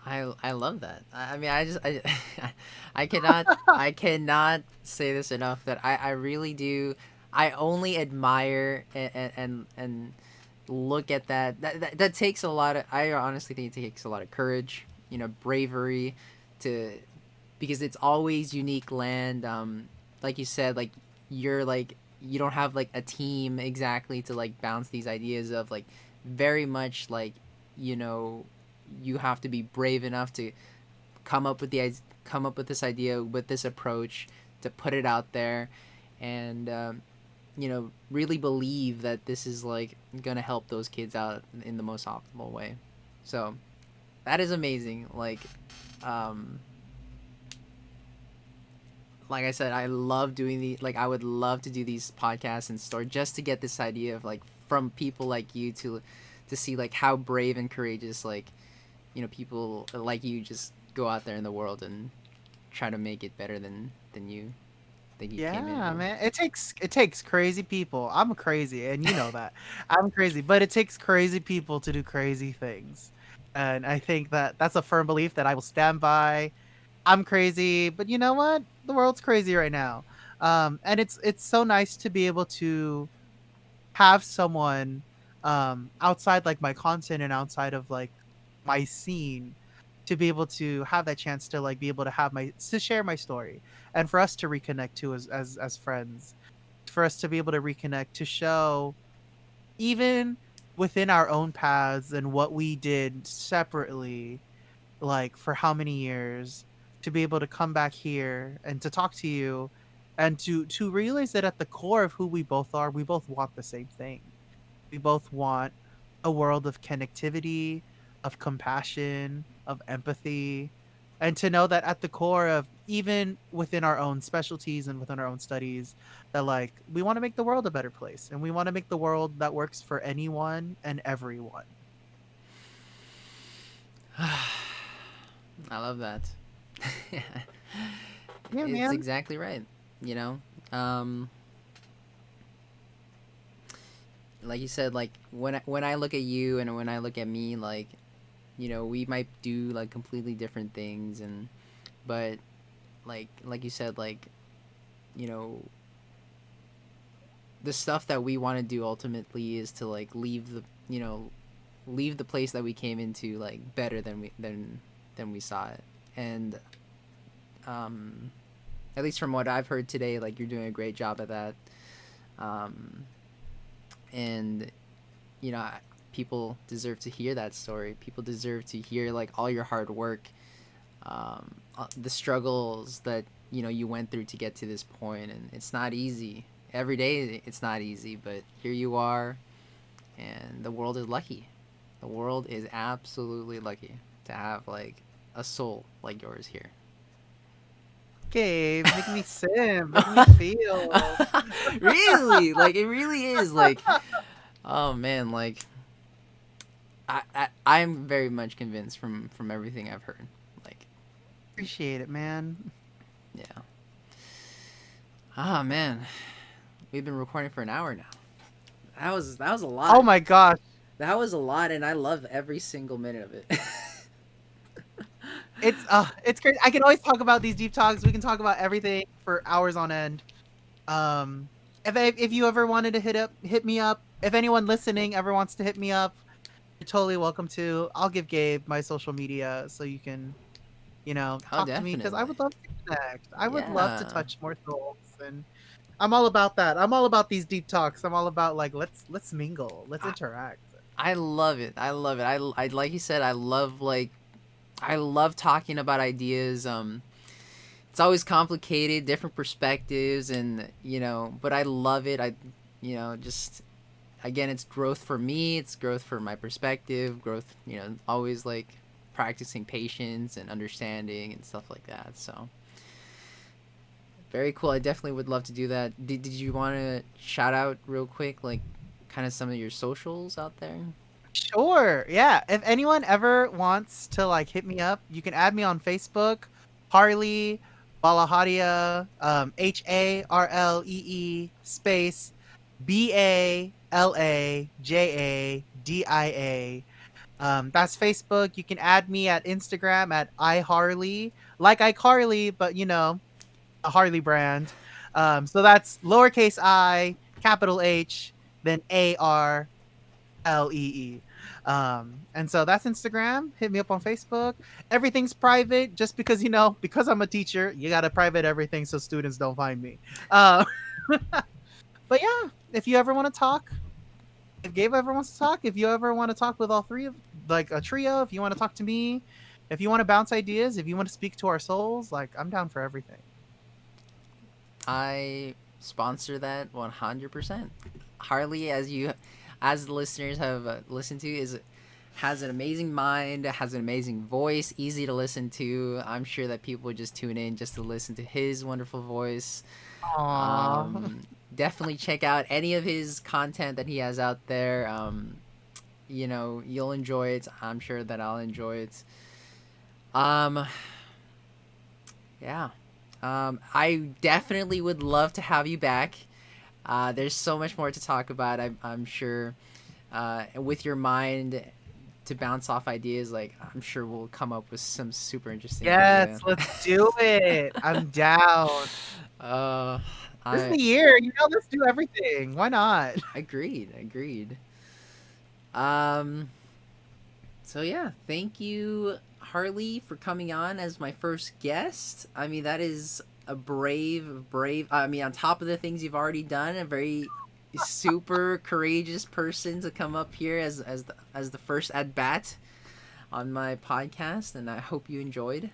I love that. I mean, I cannot say this enough that I really do. I only admire and look at that takes a lot of. I honestly think it takes a lot of courage, bravery, to because it's always unique land. Like you said, like you're like you don't have like a team exactly to like bounce these ideas of like very much like you know you have to be brave enough to come up with this idea with this approach to put it out there and really believe that this is like gonna help those kids out in the most optimal way. So that is amazing. Um like I said, I love doing I would love to do these podcasts and story just to get this idea of like from people like you to see like how brave and courageous like people like you just go out there in the world and try to make it better than you think you came in Yeah, here. man. It takes crazy people. I'm crazy, and you know that. I'm crazy, but it takes crazy people to do crazy things. And I think that that's a firm belief that I will stand by. I'm crazy, but you know what? The world's crazy right now. And it's so nice to be able to have someone outside like my content and outside of like my scene, to be able to have that chance to like be able to share my story, and for us to reconnect too as friends, for us to be able to reconnect, to show even within our own paths and what we did separately, like for how many years, to be able to come back here and to talk to you, and to realize that at the core of who we both are, we both want the same thing. We both want a world of connectivity, of compassion, of empathy, and to know that at the core of even within our own specialties and within our own studies, that like we want to make the world a better place, and we want to make the world that works for anyone and everyone. I love that. Yeah, It's man. exactly right. You know, um, like you said, like when I look at you and when I look at me, like we might do like completely different things, and but like you said, like you know, the stuff that we want to do ultimately is to like leave the place that we came into like better than we saw it, and um, at least from what I've heard today, like you're doing a great job at that. Um, and you know, people deserve to hear that story. People deserve to hear like all your hard work, the struggles that you went through to get to this point, and it's not easy. Every day, it's not easy, but here you are, and the world is lucky. The world is absolutely lucky to have like a soul like yours here. Gabe, make me sim, make me feel. Really, like it really is like, oh man, like I'm very much convinced from everything I've heard. Like, Appreciate it, man. yeah. Ah, man, we've been recording for an hour now. That was a Oh lot. my gosh. That was a lot, and I love every single minute of it. It's crazy. I can always talk about these deep talks. We can talk about everything for hours on end. Um, if you ever wanted to hit me up. If anyone listening ever wants to hit me up, you're totally welcome to. I'll give Gabe my social media so you can, Oh, talk to me because I definitely. would love to connect. I would love to Yeah. touch more souls, and I'm all about that. I'm all about these deep talks. I'm all about like let's mingle, let's I, interact. I love it. I love it. I like you said. I love talking about ideas. It's always complicated, different perspectives, and but I love it. Just again, it's growth for me. It's growth for my perspective. Growth, always like practicing patience and understanding and stuff like that. So very cool. I definitely would love to do that. Did you want to shout out real quick, like kind of some of your socials out there? Sure. Yeah. If anyone ever wants to like hit me up, you can add me on Facebook, Harlee Balajadia, Harlee space Balajadia. That's Facebook. You can add me at Instagram at iHarley, like iCarly, but a Harley brand. So that's lowercase I, capital H, then Arlee. And so that's Instagram. Hit me up on Facebook. Everything's private just because, because I'm a teacher, you got to private everything so students don't find me. Uh, but yeah, if you ever want to talk, if Gabe ever wants to talk, if you ever want to talk with all three of like a trio, if you want to talk to me, if you want to bounce ideas, if you want to speak to our souls, like I'm down for everything. I sponsor that 100%. Harlee, as the listeners have listened to, is has an amazing mind, has an amazing voice, easy to listen to. I'm sure that people would just tune in just to listen to his wonderful voice. Aww. Definitely check out any of his content that he has out there. You'll enjoy it. I'm sure that I'll enjoy it. Um, yeah. I definitely would love to have you back. There's so much more to talk about. I'm sure. With your mind to bounce off ideas, like I'm sure we'll come up with some super interesting Yes, idea. let's do it. I'm down. uh, This is I the year, let's do everything. Why not? agreed. Um, so yeah, thank you, Harlee, for coming on as my first guest. I mean, that is a brave. I mean, on top of the things you've already done, a very super courageous person to come up here as the first at bat on my podcast, and I hope you enjoyed.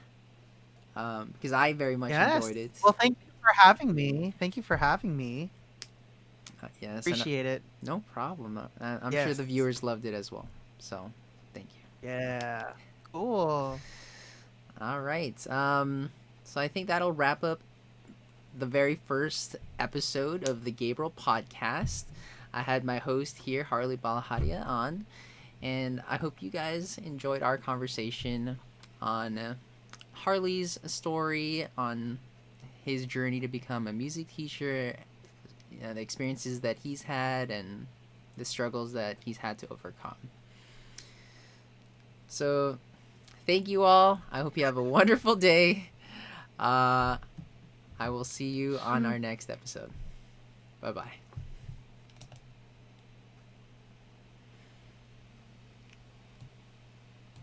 Because I very much Yes. enjoyed it. Well, thank you for having me. Thank you for having me. Yes, and Appreciate it. no problem. I'm sure Yes. the viewers loved it as well. So, thank you. Yeah. Cool. All right. So I think that'll wrap up the very first episode of the Gabriel Podcast. I had my host here, Harlee Balajadia, on, and I hope you guys enjoyed our conversation on Harlee's story, on his journey to become a music teacher, the experiences that he's had, and the struggles that he's had to overcome. So, thank you all. I hope you have a wonderful day. I will see you on our next episode. Bye bye.